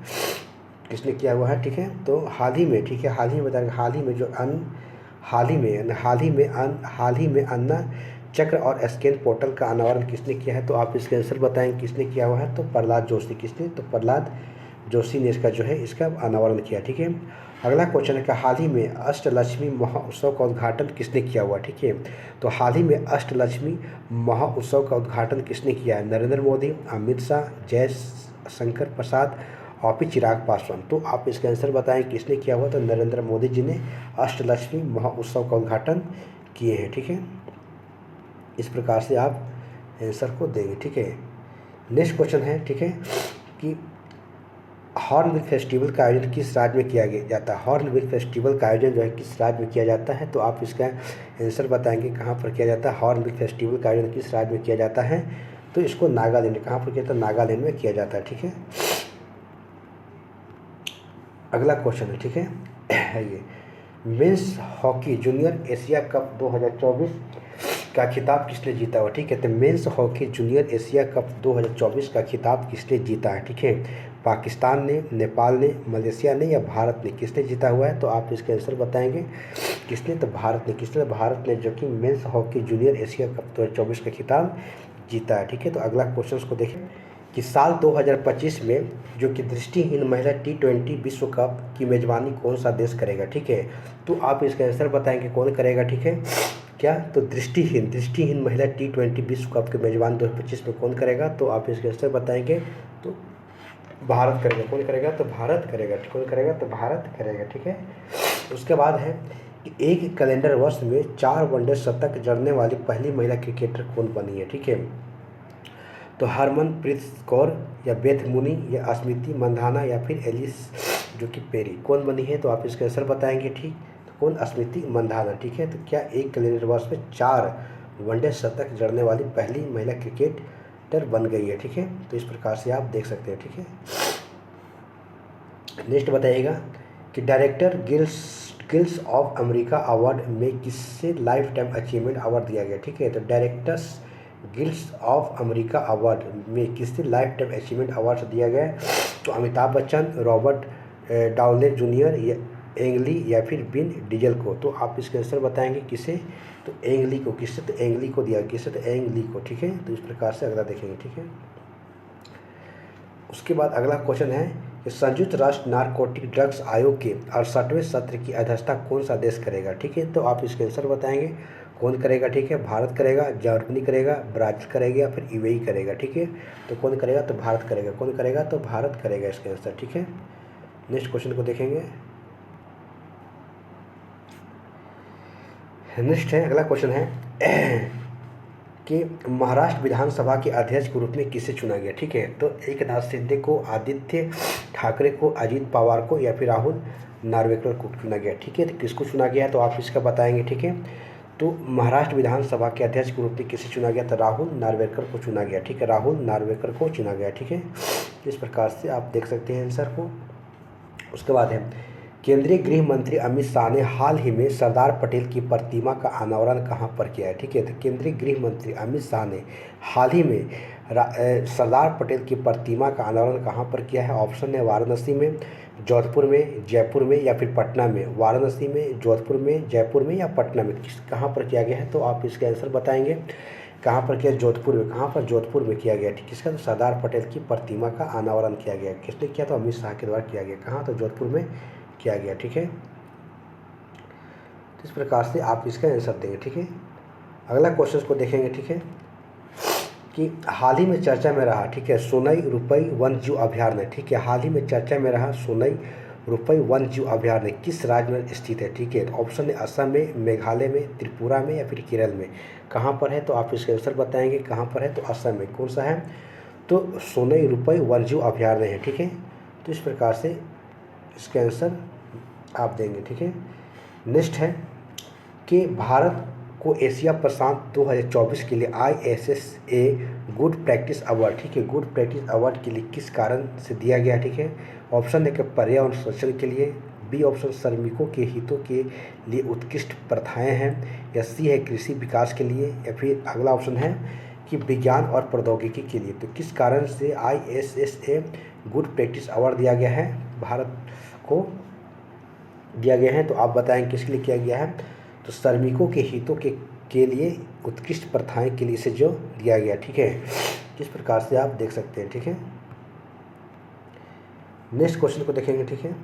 किसने किया हुआ है, ठीक है। तो हाल ही में, ठीक है, हाल ही में बताएंगे। हाल ही में अन्ना चक्र और स्कैन पोर्टल का अनावरण किसने किया है? तो आप इसके आंसर बताएंगे किसने किया हुआ है? तो प्रहलाद जोशी। किसने? तो प्रहलाद जोशी ने इसका जो है इसका अनावरण किया, ठीक है। अगला क्वेश्चन है कि हाल ही में अष्टलक्ष्मी महोत्सव का उद्घाटन किसने किया हुआ, ठीक है। तो हाल ही में अष्टलक्ष्मी महोत्सव का उद्घाटन किसने किया है? नरेंद्र मोदी, अमित शाह, जयशंकर प्रसाद और फिर चिराग पासवान? तो आप इसका आंसर बताएं किसने किया हुआ? तो नरेंद्र मोदी जी ने अष्टलक्ष्मी महोत्सव का उद्घाटन किए हैं, ठीक है। इस प्रकार से आप आंसर को देंगे, ठीक है। नेक्स्ट क्वेश्चन है, ठीक है, कि हॉर्नबिल फेस्टिवल का आयोजन किस राज्य में किया जाता है? हॉर्नबिल फेस्टिवल का आयोजन जो है किस राज्य में किया जाता है? तो आप इसका आंसर बताएंगे कहाँ पर किया जाता है? हॉर्नबिल फेस्टिवल का आयोजन किस राज्य में किया जाता है? तो इसको नागालैंड। कहाँ पर किया जाता है? नागालैंड में किया जाता है, ठीक है। अगला क्वेश्चन है, ठीक है, ये men's hockey junior Asia cup 2024 का खिताब किसने जीता हुआ, ठीक है। तो men's hockey junior Asia cup 2024 का खिताब किसने जीता है, ठीक है। पाकिस्तान ने, नेपाल ने, मलेशिया ने या भारत ने? किसने जीता हुआ है? तो आप इसके आंसर बताएंगे किसने? तो भारत ने। किसने? भारत ने, जो कि men's hockey junior Asia cup 2024 का खिताब जीता है, ठीक है। तो अगला क्वेश्चन को देखें कि साल 2025 में जो कि दृष्टिहीन महिला T20 विश्व कप की मेज़बानी कौन सा देश करेगा, ठीक है। तो आप इसका आंसर बताएंगे कौन करेगा, ठीक है। क्या? तो दृष्टिहीन महिला T20 विश्व कप के मेज़बान 2025 में कौन करेगा? तो आप इसके आंसर बताएंगे तो भारत करेगा। कौन करेगा? तो भारत करेगा। कौन करेगा? तो भारत करेगा, ठीक है। उसके बाद है कि एक कैलेंडर वर्ष में 4 वनडे शतक जड़ने वाली पहली महिला क्रिकेटर कौन बनी है, ठीक है। तो हरमनप्रीत कौर या बेथ मुनी या स्मृति मंधाना या फिर एलिस जो कि पेरी? कौन बनी है? तो आप इसका आंसर बताएंगे, ठीक। तो कौन? स्मृति मंधाना, ठीक है। तो क्या एक कैलेंडर वर्ष में 4 वनडे शतक जड़ने वाली पहली महिला क्रिकेटर बन गई है, ठीक है। तो इस प्रकार से आप देख सकते हैं, ठीक है। नेक्स्ट बताइएगा कि director guilds of America award में किससे लाइफ टाइम अचीवमेंट अवार्ड दिया गया। ठीक है, तो directors guilds of America award में किससे लाइफ टाइम अचीवमेंट अवार्ड दिया गया है। तो Amitabh Bachchan, Robert Downey junior, या एंगली, या फिर बिन डीजल को। तो आप इसके आंसर बताएंगे किसे, तो एंगली को। किससे, तो एंगली को दिया, किससे, तो एंगली को। ठीक है, तो इस प्रकार से अगला देखेंगे। ठीक है, उसके बाद अगला क्वेश्चन है कि संयुक्त राष्ट्र नारकोटिक ड्रग्स आयोग के 68वें सत्र की अध्यक्षता कौन सा देश करेगा। ठीक है, तो आप इसके आंसर बताएंगे कौन करेगा। ठीक है, भारत करेगा, जर्मनी करेगा, ब्राज़ील करेगा, या फिर यूएई करेगा। ठीक है, तो कौन करेगा, तो भारत करेगा। कौन करेगा, तो भारत करेगा इसके आंसर। ठीक है, नेक्स्ट क्वेश्चन को देखेंगे। नेक्स्ट है, अगला क्वेश्चन है कि महाराष्ट्र विधानसभा के अध्यक्ष के रूप में किसे चुना गया। ठीक है, तो एकनाथ शिंदे को, आदित्य ठाकरे को, अजीत पवार को, या फिर राहुल नार्वेकर को चुना गया। ठीक है, तो किसको चुना गया, तो आप इसका बताएंगे। ठीक है, तो महाराष्ट्र विधानसभा के अध्यक्ष के रूप में किसे चुना गया, तो राहुल नार्वेकर को चुना गया। ठीक है, राहुल नार्वेकर को चुना गया। ठीक है, इस प्रकार से आप देख सकते हैं आंसर को। उसके बाद है केंद्रीय गृह मंत्री अमित शाह ने हाल ही में सरदार पटेल की प्रतिमा का अनावरण कहाँ पर किया है। ठीक है, तो केंद्रीय गृह मंत्री अमित शाह ने हाल ही में सरदार पटेल की प्रतिमा का अनावरण कहाँ पर किया है। ऑप्शन है वाराणसी में, जोधपुर में, जयपुर में, या फिर पटना में। वाराणसी में, जोधपुर में, जयपुर में, या पटना में, कहाँ पर किया गया है, तो आप इसके आंसर बताएंगे। कहाँ पर किया, जोधपुर में। कहाँ पर, जोधपुर में किया गया। ठीक, किसका, तो सरदार पटेल की प्रतिमा का अनावरण किया गया। किसने किया, तो अमित शाह के द्वारा किया गया। कहाँ, तो जोधपुर में किया गया। ठीक है, तो इस प्रकार से आप इसका आंसर देंगे। ठीक है, अगला क्वेश्चन को देखेंगे। ठीक है, कि हाल ही में चर्चा में रहा, ठीक है, सोनई रुपई वन्य जीव अभयारण्य। ठीक है, हाल ही में चर्चा में रहा सोनई रुपई वन्य जीव अभयारण्य किस राज्य में स्थित है। ठीक है, ऑप्शन है असम में, मेघालय में, त्रिपुरा में, या फिर केरल में। कहाँ पर है, तो आप इसका आंसर बताएंगे। कहाँ पर है, तो असम में। कौन सा है, तो सोनई रुपई वन्य जीव अभयारण्य है। ठीक है, तो इस प्रकार से इसका आंसर आप देंगे। ठीक है, नेक्स्ट है कि भारत को एशिया प्रशांत 2024 के लिए ISSA गुड प्रैक्टिस अवार्ड, ठीक है, गुड प्रैक्टिस अवार्ड के लिए किस कारण से दिया गया। ठीक है, ऑप्शन है कि पर्यावरण संरक्षण के लिए, बी ऑप्शन श्रमिकों के हितों के लिए उत्कृष्ट प्रथाएं हैं, या सी है कृषि विकास के लिए, या फिर अगला ऑप्शन है कि विज्ञान और प्रौद्योगिकी के लिए। तो किस कारण से ISSA गुड प्रैक्टिस अवार्ड दिया गया है, भारत को दिया गया है, तो आप बताएं किसके लिए किया गया है। तो श्रमिकों के हितों के लिए उत्कृष्ट प्रथाएं के लिए से जो दिया गया। ठीक है, किस प्रकार से आप देख सकते हैं। ठीक है, नेक्स्ट क्वेश्चन को देखेंगे। ठीक है,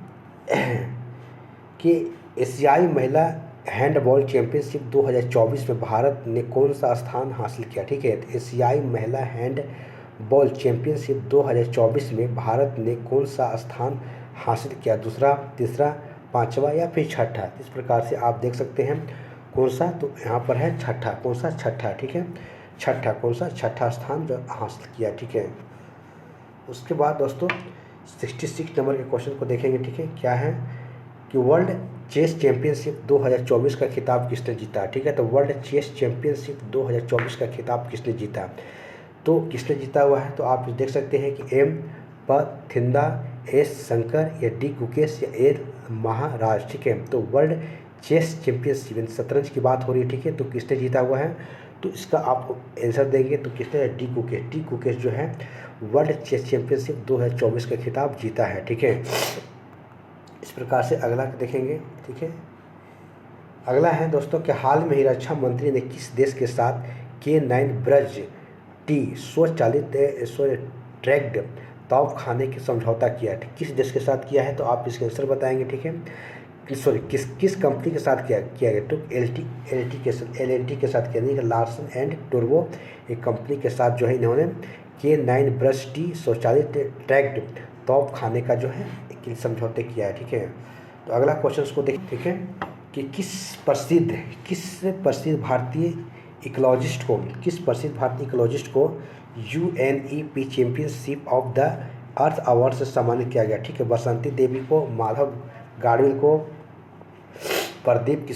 कि एशियाई महिला हैंडबॉल चैंपियनशिप 2024 में भारत ने कौन सा स्थान हासिल किया। ठीक है, तो एशियाई महिला हैंडबॉल चैंपियनशिप 2024 में भारत ने कौन सा स्थान हासिल किया, दूसरा, तीसरा, पांचवा, या फिर छठा। इस प्रकार से आप देख सकते हैं कौन सा, तो यहाँ पर है छठा। कौन सा, छठा। ठीक है, छठा, कौन सा, छठा स्थान जो हासिल किया। ठीक है, उसके बाद दोस्तों 66 नंबर के क्वेश्चन को देखेंगे। ठीक है, क्या है कि वर्ल्ड चेस चैंपियनशिप 2024 का खिताब किसने जीता। ठीक है, तो वर्ल्ड चेस चैंपियनशिप 2024 का खिताब किसने जीता, तो किसने जीता हुआ है, तो आप देख सकते हैं कि एम पथिंदा, एस शंकर, या डी गुकेश, या ए महाराज। ठीक है, तो वर्ल्ड चेस चैंपियनशिप शतरंज की बात हो रही है। ठीक है, तो किसने जीता हुआ है, तो इसका आप आंसर देंगे। तो किसने, डी गुकेश। डी गुकेश जो है वर्ल्ड चेस चैंपियनशिप 2024 का खिताब जीता है। ठीक है, इस प्रकार से अगला देखेंगे। ठीक है, अगला है दोस्तों कि हाल में ही रक्षा मंत्री ने किस देश के साथ K9 ब्रज टी स्वचालित ट्रैक्ड तौफ खाने की समझौता किया है। किस देश के साथ किया है, तो आप इसके आंसर बताएंगे। ठीक है, किस कंपनी के साथ किया गया, तो LNT के साथ किया, नहीं, लार्सन एंड टूब्रो एक कंपनी के साथ जो है इन्होंने K9 ब्रज टी स्वचालित ट्रैक्ड तौफ खाने का जो है समझौते किया है। ठीक है, तो अगला क्वेश्चन को देखें। ठीक है, कि किस प्रसिद्ध भारतीय इकोलॉजिस्ट को UNEP championship of the earth award से सम्मानित किया गया। ठीक है, बसंती देवी को, माधव गाडगिल को, प्रदीप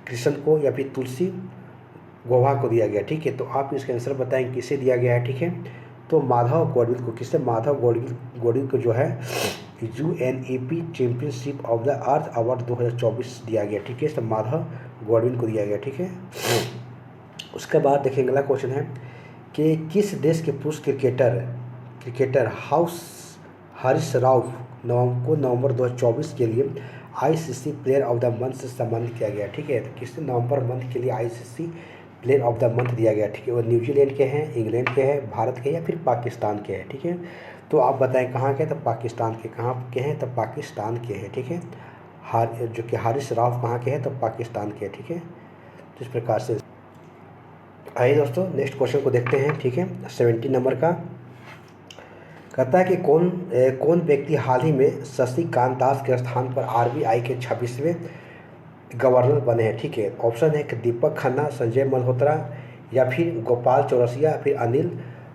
कृष्ण को, या फिर तुलसी गोवा को दिया गया। ठीक है, तो आप इसका आंसर बताएं किसे दिया गया है। ठीक है, तो माधव गाडगिल को। किससे, माधव गाडगिल को जो है UNEP championship of the earth award 2024 दिया गया, ठीक है, सब माधव गॉडविन को दिया गया, ठीक है। उसके बाद देखिए अगला क्वेश्चन है कि किस देश के पुरुष क्रिकेटर हारिस राव को नवंबर 2024 के लिए ICC player of the month से सम्मानित किया गया, ठीक है। तो किसने नवंबर मंथ के लिए ICC player of the month दिया गया, ठीक है। वो न्यूजीलैंड के हैं, इंग्लैंड के हैं, भारत के या फिर पाकिस्तान के हैं, ठीक है। तो आप बताएं कहाँ के, तो पाकिस्तान के। कहाँ के हैं, तो पाकिस्तान के हैं, ठीक है। जो कि हारिस राव कहाँ के हैं, तो पाकिस्तान के, ठीक है। तो इस प्रकार से आइए दोस्तों नेक्स्ट क्वेश्चन को देखते हैं, ठीक है। 70 नंबर का कहता है कि कौन व्यक्ति हाल ही में शशिकांत दास के स्थान पर RBI के 26वें गवर्नर बने हैं, ठीक है। ऑप्शन है कि दीपक खन्ना, संजय मल्होत्रा या फिर गोपाल चौरसिया या फिर अनिल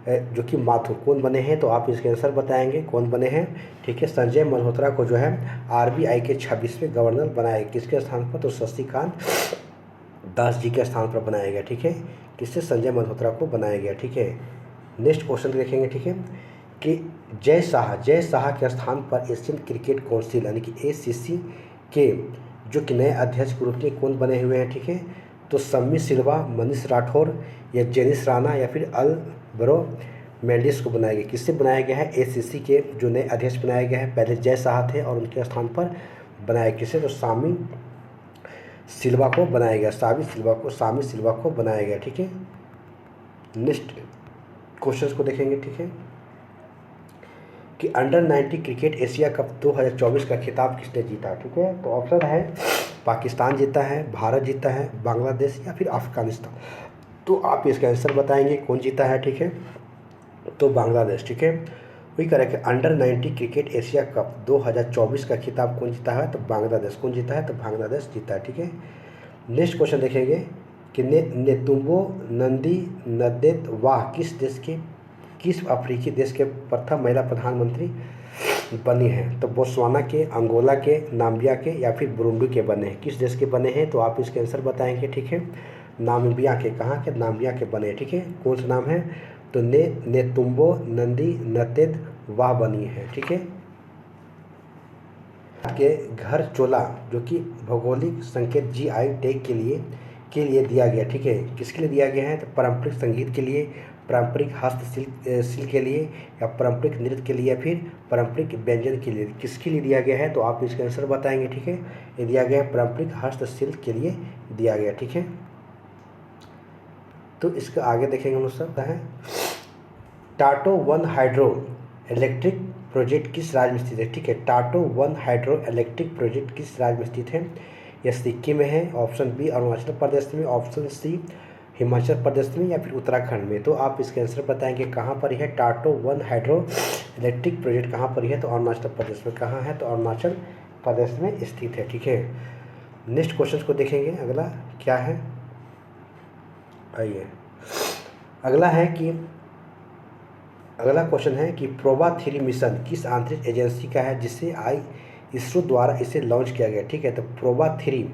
जो कि माथुर, कौन बने हैं। तो आप इसके आंसर बताएंगे कौन बने हैं, ठीक है। संजय मल्होत्रा को जो है RBI के 26वें गवर्नर बनाया, किसके स्थान पर, तो शशिकांत दास जी के स्थान पर बनाया गया, ठीक है। किससे, संजय मल्होत्रा को बनाया गया, ठीक है। नेक्स्ट क्वेश्चन देखेंगे, ठीक है, कि जय शाह के स्थान पर एशियन क्रिकेट काउंसिल यानी कि ACC के जो कि नए अध्यक्ष के रूप में कौन बने हुए हैं, ठीक है। तो सम्मी सिल्वा, मनीष राठौर या जेनिस राणा या फिर अल्वरो मेंडिस को बनाया गया। किससे बनाया गया है, ACC के जो नए अध्यक्ष बनाया गया है, पहले जय शाह थे और उनके स्थान पर बनाया किसे, तो सामी सिल्वा को बनाया गया, सामी सिल्वा को बनाया गया, ठीक है। नेक्स्ट क्वेश्चंस को देखेंगे, ठीक है, कि अंडर-19 क्रिकेट एशिया कप 2024 का खिताब किसने जीता, ठीक है। तो ऑप्शन है पाकिस्तान जीता है, भारत जीता है, बांग्लादेश या फिर अफगानिस्तान। तो आप इसका आंसर बताएंगे कौन जीता है, ठीक है। तो बांग्लादेश, ठीक है। वही correct, under-19 cricket Asia cup 2024 का खिताब कौन जीता है, तो बांग्लादेश। कौन जीता है, तो बांग्लादेश जीता है, ठीक है। नेक्स्ट क्वेश्चन देखेंगे कि नेतुम्बो नंदी नदेतवाह किस अफ्रीकी देश के प्रथम महिला प्रधानमंत्री बनी हैं। तो बोत्सवाना के, अंगोला के, नाम्बिया के या फिर बुरुंडी के बने हैं। किस देश के बने हैं, तो आप इसके आंसर बताएंगे, ठीक है। नाम्बिया के, कहाँ के, नाम्बिया के बने हैं, ठीक है। कौन सा नाम है, तो नेतुम्बो नंदी नदेतवाह बनी है, ठीक है। के घर चोला जो कि भौगोलिक संकेत GI टैग के लिए दिया गया, ठीक है। किसके लिए दिया गया है, तो पारंपरिक संगीत के लिए, पारंपरिक हस्तशिल्प के लिए या पारंपरिक नृत्य के लिए या फिर पारंपरिक व्यंजन के लिए, किसके लिए दिया गया है, तो आप इसका आंसर बताएंगे, ठीक है। ये दिया गया है पारंपरिक हस्तशिल्प के लिए दिया गया, ठीक है। तो इसका आगे देखेंगे हम सब है टाटो 1 हाइड्रो इलेक्ट्रिक प्रोजेक्ट किस राज्य में स्थित है, ठीक है। टाटो 1 हाइड्रो इलेक्ट्रिक प्रोजेक्ट किस राज्य में स्थित है, यह सिक्किम में है, ऑप्शन बी अरुणाचल प्रदेश में, ऑप्शन सी हिमाचल प्रदेश में या फिर उत्तराखंड में। तो आप इसके आंसर बताएंगे कहाँ पर है टाटो 1 हाइड्रो इलेक्ट्रिक प्रोजेक्ट, कहाँ पर है, तो अरुणाचल प्रदेश में। कहाँ है, तो अरुणाचल प्रदेश में स्थित है, ठीक है। नेक्स्ट क्वेश्चन को देखेंगे, अगला क्या है, आइए अगला है कि अगला क्वेश्चन है कि प्रोबा 3 मिशन किस अंतरिक्ष एजेंसी का है जिसे इसरो द्वारा इसे लॉन्च किया गया, ठीक है। तो प्रोबा 3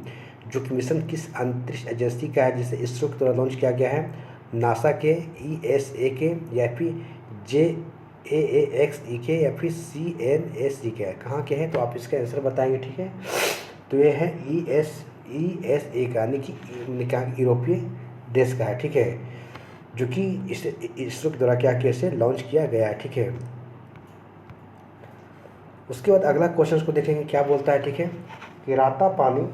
जो कि मिशन किस अंतरिक्ष एजेंसी का है जिसे इसरो के द्वारा लॉन्च किया गया है, नासा के, ESA के या फिर JAXE के या फिर CNSE के, कहाँ के हैं, तो आप इसका आंसर बताएंगे, ठीक है। तो ये है ESA का यानी कि यूरोपीय देश का है, ठीक है, जो कि इसरो के द्वारा क्या किया, इसे लॉन्च किया गया है, ठीक है। उसके बाद अगला क्वेश्चन को देखेंगे क्या बोलता है, ठीक है, कि राता पानी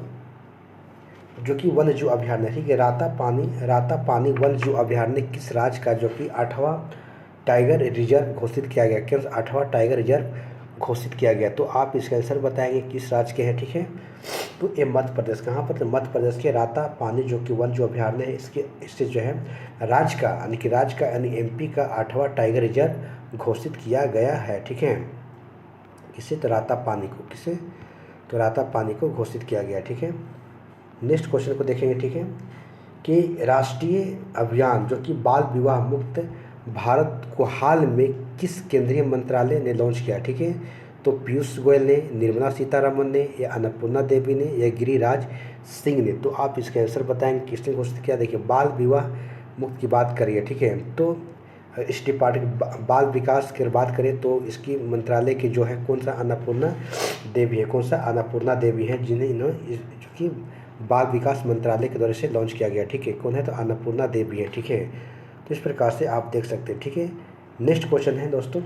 जो कि वन्य जीव अभयारण्य, ठीक है। राता पानी वन्य जीव अभयारण्य किस राज्य का जो कि 8वां टाइगर रिजर्व घोषित किया गया, किस 8वां टाइगर रिजर्व घोषित किया गया। तो आप इसका आंसर बताएंगे किस राज्य के हैं, ठीक है। तो ये मध्य प्रदेश, कहाँ पर, तो मध्य प्रदेश के राता पानी जो कि वन्य जीव अभयारण्य है, इससे जो है राज्य का यानी MP का 8वां टाइगर रिजर्व घोषित किया गया है, ठीक है। किसे, तो राता पानी को, किसे, तो राता पानी को घोषित किया गया, ठीक है। नेक्स्ट क्वेश्चन को देखेंगे, ठीक है, कि राष्ट्रीय अभियान जो कि बाल विवाह मुक्त भारत को हाल में किस केंद्रीय मंत्रालय ने लॉन्च किया, ठीक है। तो पीयूष गोयल ने, निर्मला सीतारमन ने या अन्नपूर्णा देवी ने या गिरिराज सिंह ने। तो आप इसका आंसर बताएंगे किसने घोषित किया। देखिए बाल विवाह मुक्त की बात करिए, ठीक है, तो इस डिपार्टमेंट बाल विकास की बात करें तो इसकी मंत्रालय की जो है कौन सा अन्नपूर्णा देवी है, कौन सा अन्नपूर्णा देवी है, जिन्हें इन्होंने जो कि बाल विकास मंत्रालय के द्वारा से लॉन्च किया गया। ठीक है, कौन है तो अन्नपूर्णा देवी है। ठीक है, तो इस प्रकार से आप देख सकते हैं। ठीक है, नेक्स्ट क्वेश्चन है दोस्तों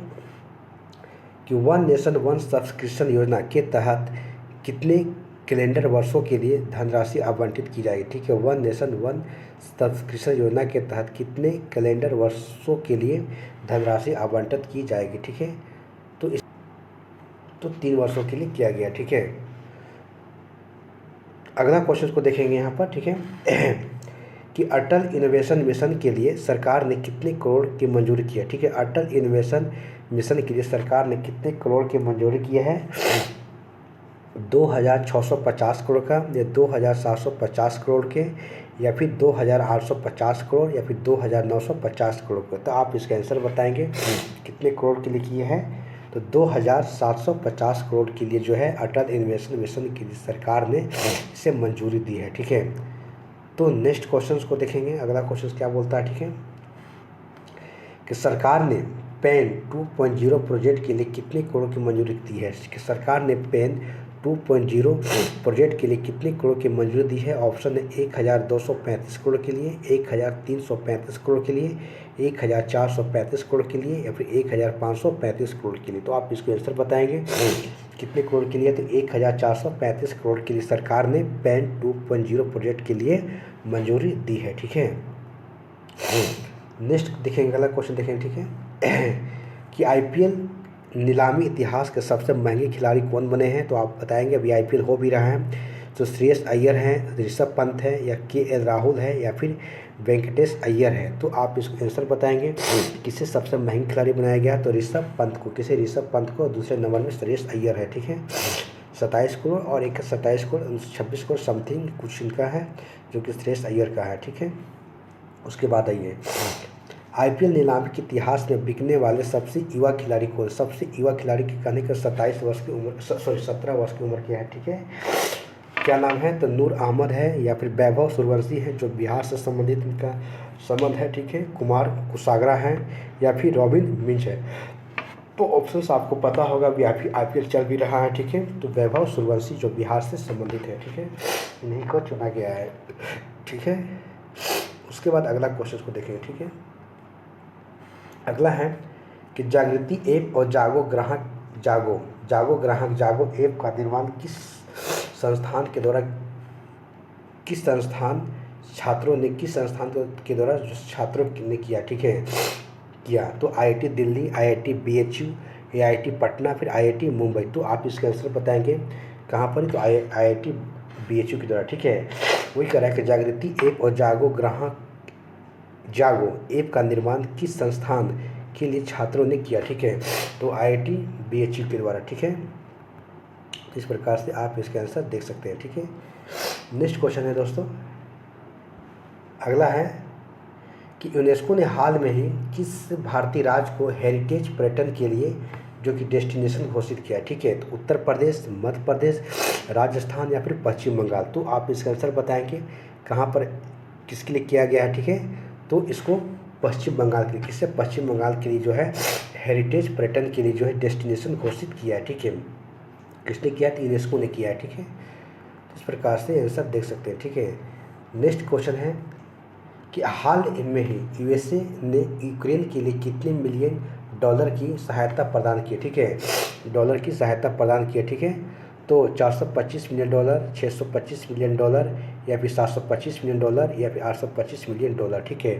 कि वन नेशन वन सब्सक्रिप्शन योजना के तहत कितने कैलेंडर वर्षों के लिए धनराशि आवंटित की जाएगी। ठीक है, वन नेशन वन सब्सक्रिप्शन योजना के तहत कितने कैलेंडर वर्षों के लिए धनराशि आवंटित की जाएगी। ठीक है, तो 3 वर्षों के लिए किया गया। ठीक है, अगला क्वेश्चन को देखेंगे यहाँ पर। ठीक है कि अटल इनोवेशन मिशन के लिए सरकार ने कितने करोड़ की मंजूरी की है। ठीक है, अटल इनोवेशन मिशन के लिए सरकार ने कितने करोड़ की मंजूरी की है, 2650 करोड़ का, या 2750 करोड़ के, या फिर 2850 करोड़, या फिर 2950 करोड़ का। तो आप इसका आंसर बताएंगे कितने करोड़ के लिए किए हैं। तो 2750 करोड़ के लिए जो है अटल इनोवेशन मिशन के लिए सरकार ने इसे मंजूरी दी है। ठीक है, तो नेक्स्ट क्वेश्चन को देखेंगे। अगला क्वेश्चन क्या बोलता है। ठीक है, कि सरकार ने पेन 2.0 प्रोजेक्ट के लिए कितने करोड़ की मंजूरी दी है। कि सरकार ने पेन 2.0 प्रोजेक्ट के लिए कितने करोड़ की मंजूरी दी है। ऑप्शन है 1235 करोड़ के लिए, 1335 करोड़ के लिए, 1435 करोड़ के लिए, या फिर 1535 करोड़ के लिए। तो आप इसको आंसर बताएंगे कितने करोड़ के लिए। तो 1435 करोड़ के लिए सरकार ने पेन 2.0 प्रोजेक्ट के लिए मंजूरी दी है। ठीक है, नेक्स्ट देखेंगे, अगला क्वेश्चन देखेंगे। ठीक है कि आईपीएल नीलामी इतिहास के सबसे महंगे खिलाड़ी कौन बने हैं। तो आप बताएंगे, अभी आईपीएल हो भी रहा है। तो श्रेयस अय्यर हैं, ऋषभ पंत है, या केएल राहुल है, या फिर वेंकटेश अय्यर है। तो आप इसको आंसर बताएंगे किसे सबसे महंगे खिलाड़ी बनाया गया। तो ऋषभ पंत को, किसे, ऋषभ पंत को। दूसरे नंबर में श्रेयस अय्यर है। ठीक है, 27 करोड़ और एक 27 करोड़ 26 करोड़ समथिंग कुछ इनका है, जो कि श्रेयस अय्यर का है। ठीक है, उसके बाद आइए आईपीएल नीलामी के इतिहास में बिकने वाले सबसे युवा खिलाड़ी कौन। सबसे युवा खिलाड़ी की कहने का 27 वर्ष की उम्र, 17 वर्ष की उम्र की है। ठीक है, क्या नाम है तो नूर अहमद है, या फिर वैभव सूर्यवंशी है जो बिहार से संबंधित इनका संबंध है। ठीक है, कुमार कुसागरा है, या फिर रॉबिन मिंच है। तो ऑप्शंस आपको पता होगा, अभी आईपीएल चल भी रहा है। ठीक है, तो वैभव सूर्यवंशी जो बिहार से संबंधित है। ठीक है, इन्हीं को चुना गया है। ठीक है, उसके बाद अगला क्वेश्चन को देखेंगे। ठीक है, अगला है कि जागृति ऐप और जागो ग्राहक जागो ऐप का निर्माण किस संस्थान के द्वारा, किस संस्थान के द्वारा छात्रों ने किया। ठीक है, किया। तो IIT Delhi, IIT BHU, IIT Patna, फिर आईआईटी मुंबई। तो आप इसका आंसर बताएंगे कहाँ पर, तो आईआईटी बीएचयू के द्वारा। ठीक है, वही कह रहा है कि जागृति ऐप और जागो ऐप का निर्माण किस संस्थान के लिए छात्रों ने किया। ठीक है, तो आईआईटी बीएचयू के द्वारा। ठीक है, इस प्रकार से आप इसके आंसर देख सकते हैं। ठीक है, नेक्स्ट क्वेश्चन है दोस्तों, अगला है कि यूनेस्को ने हाल में ही किस भारतीय राज्य को हेरिटेज पर्यटन के लिए जो कि डेस्टिनेशन घोषित किया है। ठीक है, तो उत्तर प्रदेश, मध्य प्रदेश, राजस्थान, या फिर पश्चिम बंगाल। तो आप इसका आंसर बताएंगे कहाँ पर किसके लिए किया गया है। ठीक है, तो इसको पश्चिम बंगाल के लिए, किससे, पश्चिम बंगाल के लिए जो है हेरिटेज पर्यटन के लिए जो है डेस्टिनेशन घोषित किया है। ठीक है, किसने किया है, तो यूनेस्को ने किया है। ठीक है, इस प्रकार से आंसर देख सकते हैं। ठीक है, नेक्स्ट क्वेश्चन है कि हाल में ही यूएसए ने यूक्रेन के लिए कितने मिलियन डॉलर की सहायता प्रदान की। ठीक है, डॉलर की सहायता प्रदान की है। ठीक है, तो 425 मिलियन डॉलर, 625 मिलियन डॉलर, या फिर 725 मिलियन डॉलर, या फिर 825 मिलियन डॉलर। ठीक है,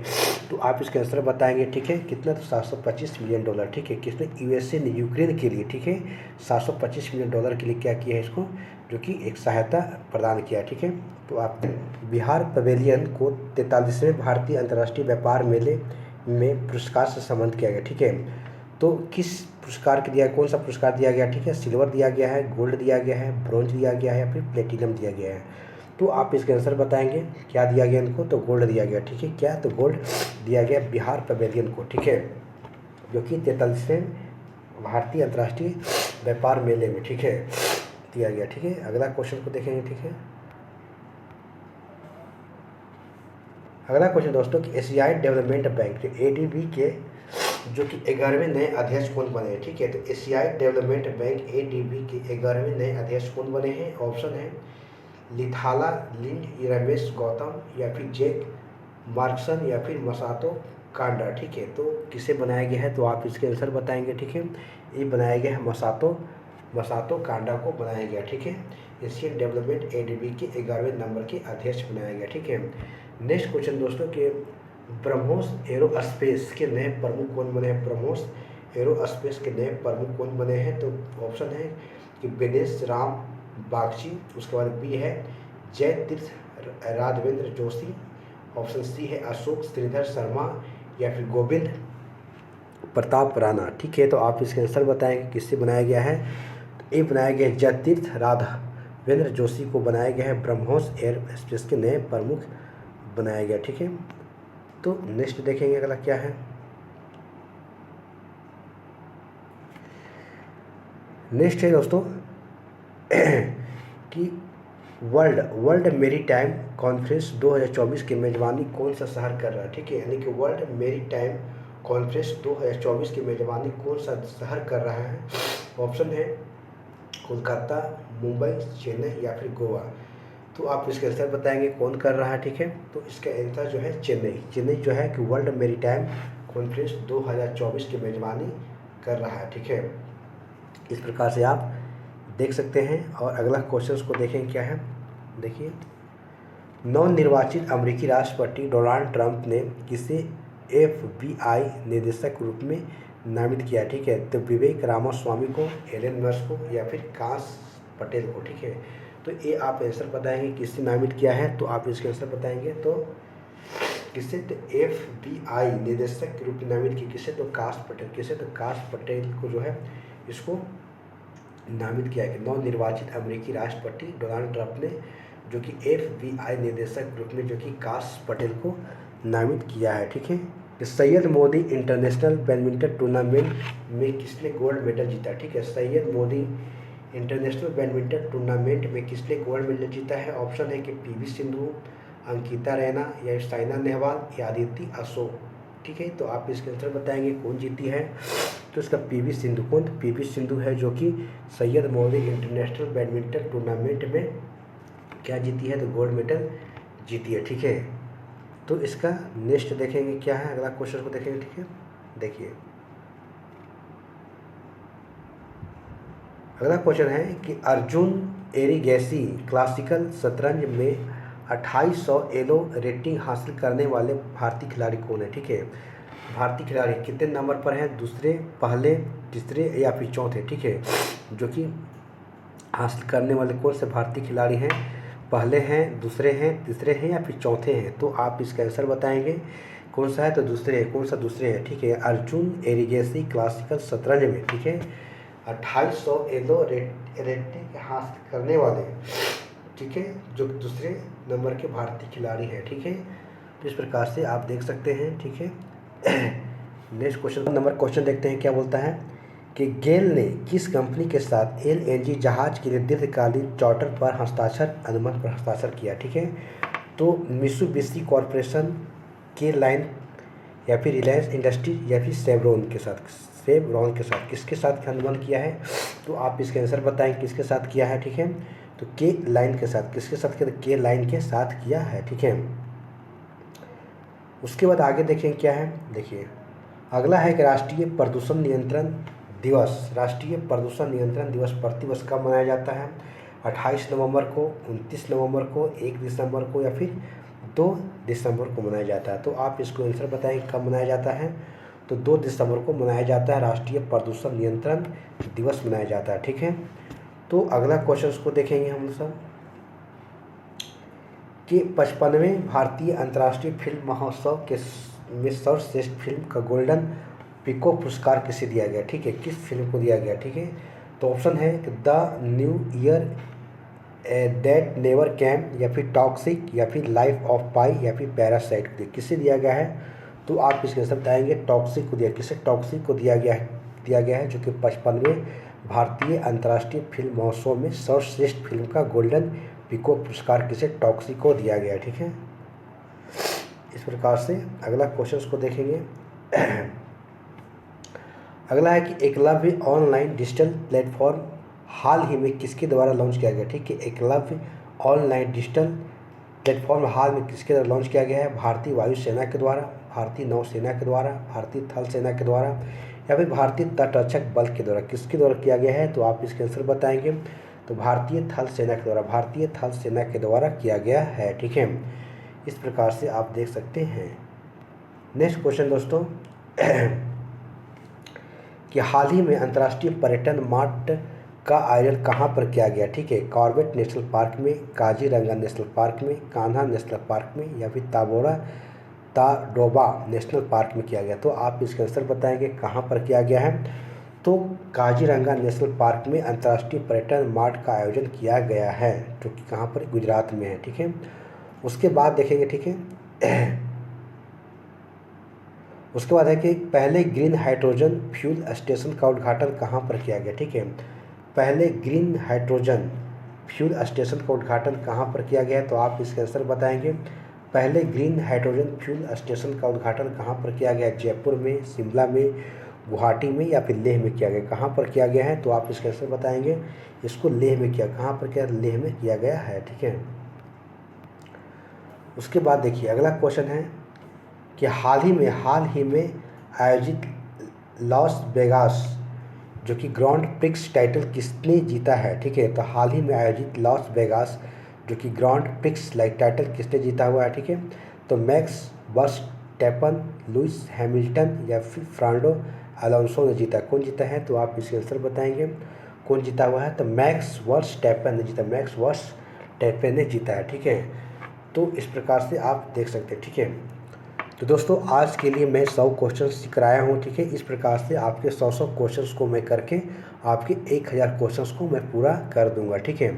तो आप इसका आंसर बताएंगे। ठीक है, कितना, तो 725 मिलियन डॉलर। ठीक है, किसने, यूएसए ने यूक्रेन के लिए। ठीक है, 725 मिलियन डॉलर के लिए क्या किया है, इसको जो कि एक सहायता प्रदान किया। ठीक है, तो आप बिहार पवेलियन को 43वें भारतीय अंतर्राष्ट्रीय व्यापार मेले में पुरस्कार से सम्मानित किया गया। ठीक है, तो किस पुरस्कार के दिया, कौन सा पुरस्कार दिया गया। ठीक है, सिल्वर दिया गया है, गोल्ड दिया गया है, ब्रॉन्ज दिया गया है, या फिर प्लेटिनम दिया गया है। तो आप इसके आंसर बताएंगे क्या दिया गया इनको, तो गोल्ड दिया गया। ठीक है, क्या, तो गोल्ड दिया गया बिहार पवेलियन को। ठीक है, जो कि 43वें भारतीय अंतर्राष्ट्रीय व्यापार मेले में, ठीक है, दिया गया। ठीक है, अगला क्वेश्चन को देखेंगे। ठीक है, अगला क्वेश्चन दोस्तों कि एशियाई डेवलपमेंट बैंक, एडीबी के जो कि 11वें नए अध्यक्ष कौन बने हैं? ठीक है, तो एशियाई डेवलपमेंट बैंक ADB के 11वें नए अध्यक्ष कौन बने हैं? ऑप्शन है लिथाला लिंड, रमेश गौतम, या फिर जैक मार्क्सन, या फिर मसातो कांडा। ठीक है, तो किसे बनाया गया है? तो आप इसके आंसर बताएंगे। ठीक है, ये बनाया गया है मसातो कांडा को बनाया गया। ठीक है, एशियन डेवलपमेंट ADB के 11वें नंबर के अध्यक्ष बनाया गया। ठीक है, नेक्स्ट क्वेश्चन दोस्तों के ब्रह्मोस एरोस्पेस के नए प्रमुख कौन बने हैं? ब्रह्मोस एरोस्पेस के नए प्रमुख कौन बने हैं? तो ऑप्शन है कि दिनेश राम बागची, उसके बाद बी है जय तीर्थ राघवेंद्र जोशी, ऑप्शन सी है अशोक श्रीधर शर्मा, या फिर गोविंद प्रताप राणा। ठीक है, तो आप इसके आंसर बताएंगे किससे बनाया गया है? तो ये बनाया गया है जयतीर्थ राघवेंद्र जोशी को बनाया गया है, ब्रह्मोस एरोस्पेस के नए प्रमुख बनाया गया। ठीक है, तो नेक्स्ट देखेंगे अगला क्या है। नेक्स्ट है दोस्तों कि वर्ल्ड मेरीटाइम कॉन्फ्रेंस 2024 की मेजबानी कौन सा शहर कर रहा है? ठीक है, यानी कि वर्ल्ड मेरीटाइम कॉन्फ्रेंस 2024 की मेजबानी कौन सा शहर कर रहा है? ऑप्शन है कोलकाता, मुंबई, चेन्नई, या फिर गोवा। तो आप इसके आंसर बताएंगे कौन कर रहा है। ठीक है, तो इसका आंसर जो है चेन्नई जो है कि वर्ल्ड मेरीटाइम कॉन्फ्रेंस 2024 की मेजबानी कर रहा है। ठीक है, इस प्रकार से आप देख सकते हैं। और अगला क्वेश्चन को देखें क्या है। देखिए, नवनिर्वाचित अमेरिकी राष्ट्रपति डोनाल्ड ट्रंप ने किसे FBI निदेशक के रूप में नामित किया? ठीक है, तो विवेक रामास्वामी को, एलन मस्क को, या फिर काश पटेल को। ठीक है, तो ये आप आंसर बताएंगे किससे नामित किया है? तो आप इसके आंसर बताएंगे तो किससे? तो FBI निदेशक के रूप में नामित किया किसे? तो काश पटेल। किसे? तो काश पटेल को जो है इसको नामित किया है। नवनिर्वाचित अमेरिकी राष्ट्रपति डोनाल्ड ट्रंप ने जो कि FBI निदेशक के रूप में जो कि काश पटेल को नामित किया है। ठीक है, Syed Modi international badminton tournament में किसने गोल्ड मेडल जीता? ठीक है, Syed Modi international badminton tournament में किसने गोल्ड मेडल जीता है? ऑप्शन है कि PV सिंधु, अंकिता रैना, या साइना नेहवाल, या आदित्य अशोक। ठीक है, तो आप इसके आंसर बताएंगे कौन जीती है? तो इसका PV सिंधु। कौन? PV सिंधु है जो कि Syed Modi international badminton tournament में क्या जीती है? तो गोल्ड मेडल जीती है। ठीक है, तो इसका नेक्स्ट देखेंगे क्या है, अगला क्वेश्चन को देखेंगे। ठीक है, देखिए अगला क्वेश्चन है कि अर्जुन एरिगैसी क्लासिकल शतरंज में 2800 एलो रेटिंग हासिल करने वाले भारतीय खिलाड़ी कौन है? ठीक है, भारतीय खिलाड़ी कितने नंबर पर हैं? दूसरे, पहले, तीसरे, या फिर चौथे? ठीक है, जो कि हासिल करने वाले कौन से भारतीय खिलाड़ी हैं? पहले हैं, दूसरे हैं, तीसरे हैं, या फिर चौथे हैं? तो आप इसका आंसर बताएंगे कौन सा है? तो दूसरे है। कौन सा दूसरे है? ठीक है, अर्जुन एरिगैसी क्लासिकल शतरंज में, ठीक है, 2800 एलो रेटिंग हासिल करने वाले, ठीक है, जो दूसरे नंबर के भारतीय खिलाड़ी हैं। ठीक है, तो इस प्रकार से आप देख सकते हैं। ठीक है, नेक्स्ट क्वेश्चन देखते हैं क्या बोलता है कि गेल ने किस कंपनी के साथ LNG जहाज के लिए दीर्घकालीन चार्टर पर अनुबंध पर हस्ताक्षर किया? ठीक है, तो मित्सुबिशी कॉरपोरेशन, के लाइन, या फिर रिलायंस इंडस्ट्री, या फिर शेवरॉन के साथ किसके साथ अनुबंध किया है? तो आप इसके आंसर बताएं किसके साथ किया है। ठीक है, तो के लाइन के साथ। किसके साथ किया? के लाइन के साथ किया है। ठीक है, उसके बाद आगे देखें क्या है। देखिए, अगला है कि राष्ट्रीय प्रदूषण नियंत्रण दिवस प्रतिवर्ष कब मनाया जाता है? 28 नवंबर को, 29 नवंबर को, 1 दिसंबर को, या फिर 2 दिसंबर को मनाया जाता है? तो आप इसको आंसर बताएं कब मनाया जाता है? तो 2 दिसंबर को मनाया जाता है, राष्ट्रीय प्रदूषण नियंत्रण दिवस मनाया जाता है। ठीक है, तो अगला क्वेश्चन को देखेंगे हम सब कि 55वें भारतीय अंतर्राष्ट्रीय फिल्म महोत्सव के में सर्वश्रेष्ठ फिल्म का गोल्डन पिको पुरस्कार किसे दिया गया? ठीक है, किस फिल्म को दिया गया? ठीक है, तो ऑप्शन है कि the new year that never cam, या फिर टॉक्सिक, या फिर लाइफ ऑफ पाई, या फिर पैरासाइट को किसे दिया गया है? तो आप इसके आंसर बताएंगे टॉक्सिक को दिया। किसे? टॉक्सिक को दिया गया है जो कि 55वें भारतीय अंतर्राष्ट्रीय फिल्म महोत्सव में सर्वश्रेष्ठ फिल्म का गोल्डन पिको पुरस्कार किसे? टॉक्सिक को दिया गया। ठीक है, इस प्रकार से अगला क्वेश्चन को देखेंगे अगला है कि एकलव्य ऑनलाइन डिजिटल प्लेटफॉर्म हाल ही में किसके द्वारा लॉन्च किया गया। ठीक है, एकलव्य ऑनलाइन डिजिटल प्लेटफॉर्म हाल में किसके द्वारा लॉन्च किया गया है। भारतीय वायुसेना के द्वारा, भारतीय नौसेना के द्वारा, भारतीय थल सेना के द्वारा या फिर भारतीय तटरक्षक बल के द्वारा, किसके द्वारा किया गया है। तो आप इसके आंसर बताएंगे। तो भारतीय थल सेना के द्वारा, भारतीय थल सेना के द्वारा किया गया है। ठीक है, इस प्रकार से आप देख सकते हैं। नेक्स्ट क्वेश्चन दोस्तों कि हाल ही में अंतर्राष्ट्रीय पर्यटन मार्ट का आयोजन कहाँ पर किया गया। ठीक है, कॉर्बेट नेशनल पार्क में, काजीरंगा नेशनल पार्क में, कान्हा नेशनल पार्क में या फिर ताडोबा नेशनल पार्क में किया गया। तो आप इसका आंसर बताएंगे कहाँ पर किया गया है। तो काजीरंगा नेशनल पार्क में अंतर्राष्ट्रीय पर्यटन मार्ट का आयोजन किया गया है, जो कि कहाँ पर, गुजरात में है। ठीक है, उसके बाद देखेंगे। ठीक है, उसके बाद है कि पहले ग्रीन हाइड्रोजन फ्यूल स्टेशन का उद्घाटन कहाँ पर किया गया। ठीक है, पहले ग्रीन हाइड्रोजन फ्यूल स्टेशन का उद्घाटन कहाँ पर किया गया है। तो आप इसके आंसर बताएंगे। पहले ग्रीन हाइड्रोजन फ्यूल स्टेशन का उद्घाटन कहाँ पर किया गया। जयपुर में, शिमला में, गुवाहाटी में या फिर लेह में किया गया। कहाँ पर किया गया है। तो आप इसका आंसर बताएंगे। इसको लेह में किया, कहाँ पर किया, लेह में किया गया है। ठीक है, उसके बाद देखिए अगला क्वेश्चन है कि हाल ही में आयोजित लॉस वेगास जो कि ग्रैंड प्रिक्स टाइटल किसने जीता है। ठीक है, तो हाल ही में आयोजित लॉस वेगास जो कि ग्रैंड प्रिक्स टाइटल किसने जीता हुआ है। ठीक है, तो मैक्स वर्स्टैपन, लुइस हैमिल्टन या फिर फ्रांडो अलोंसो ने जीता। कौन जीता है। तो आप इसके आंसर बताएंगे कौन जीता हुआ है। तो मैक्स वर्स्टैपन ने जीता, मैक्स वर्स्टैपन ने जीता है। ठीक है, तो इस प्रकार से आप देख सकते हैं। ठीक है, तो दोस्तों आज के लिए मैं 100 क्वेश्चंस कराया हूँ। ठीक है, इस प्रकार से आपके 100 क्वेश्चंस को मैं करके आपके 1000 क्वेश्चंस को मैं पूरा कर दूंगा। ठीक है,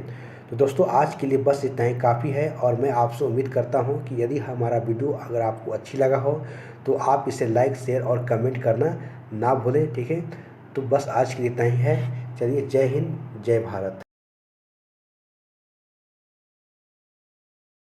तो दोस्तों आज के लिए बस इतना ही काफ़ी है। और मैं आपसे उम्मीद करता हूँ कि यदि हमारा वीडियो अगर आपको अच्छी लगा हो तो आप इसे लाइक, शेयर और कमेंट करना ना भूलें। ठीक है, तो बस आज के लिए इतना ही है। चलिए, जय हिंद, जय भारत।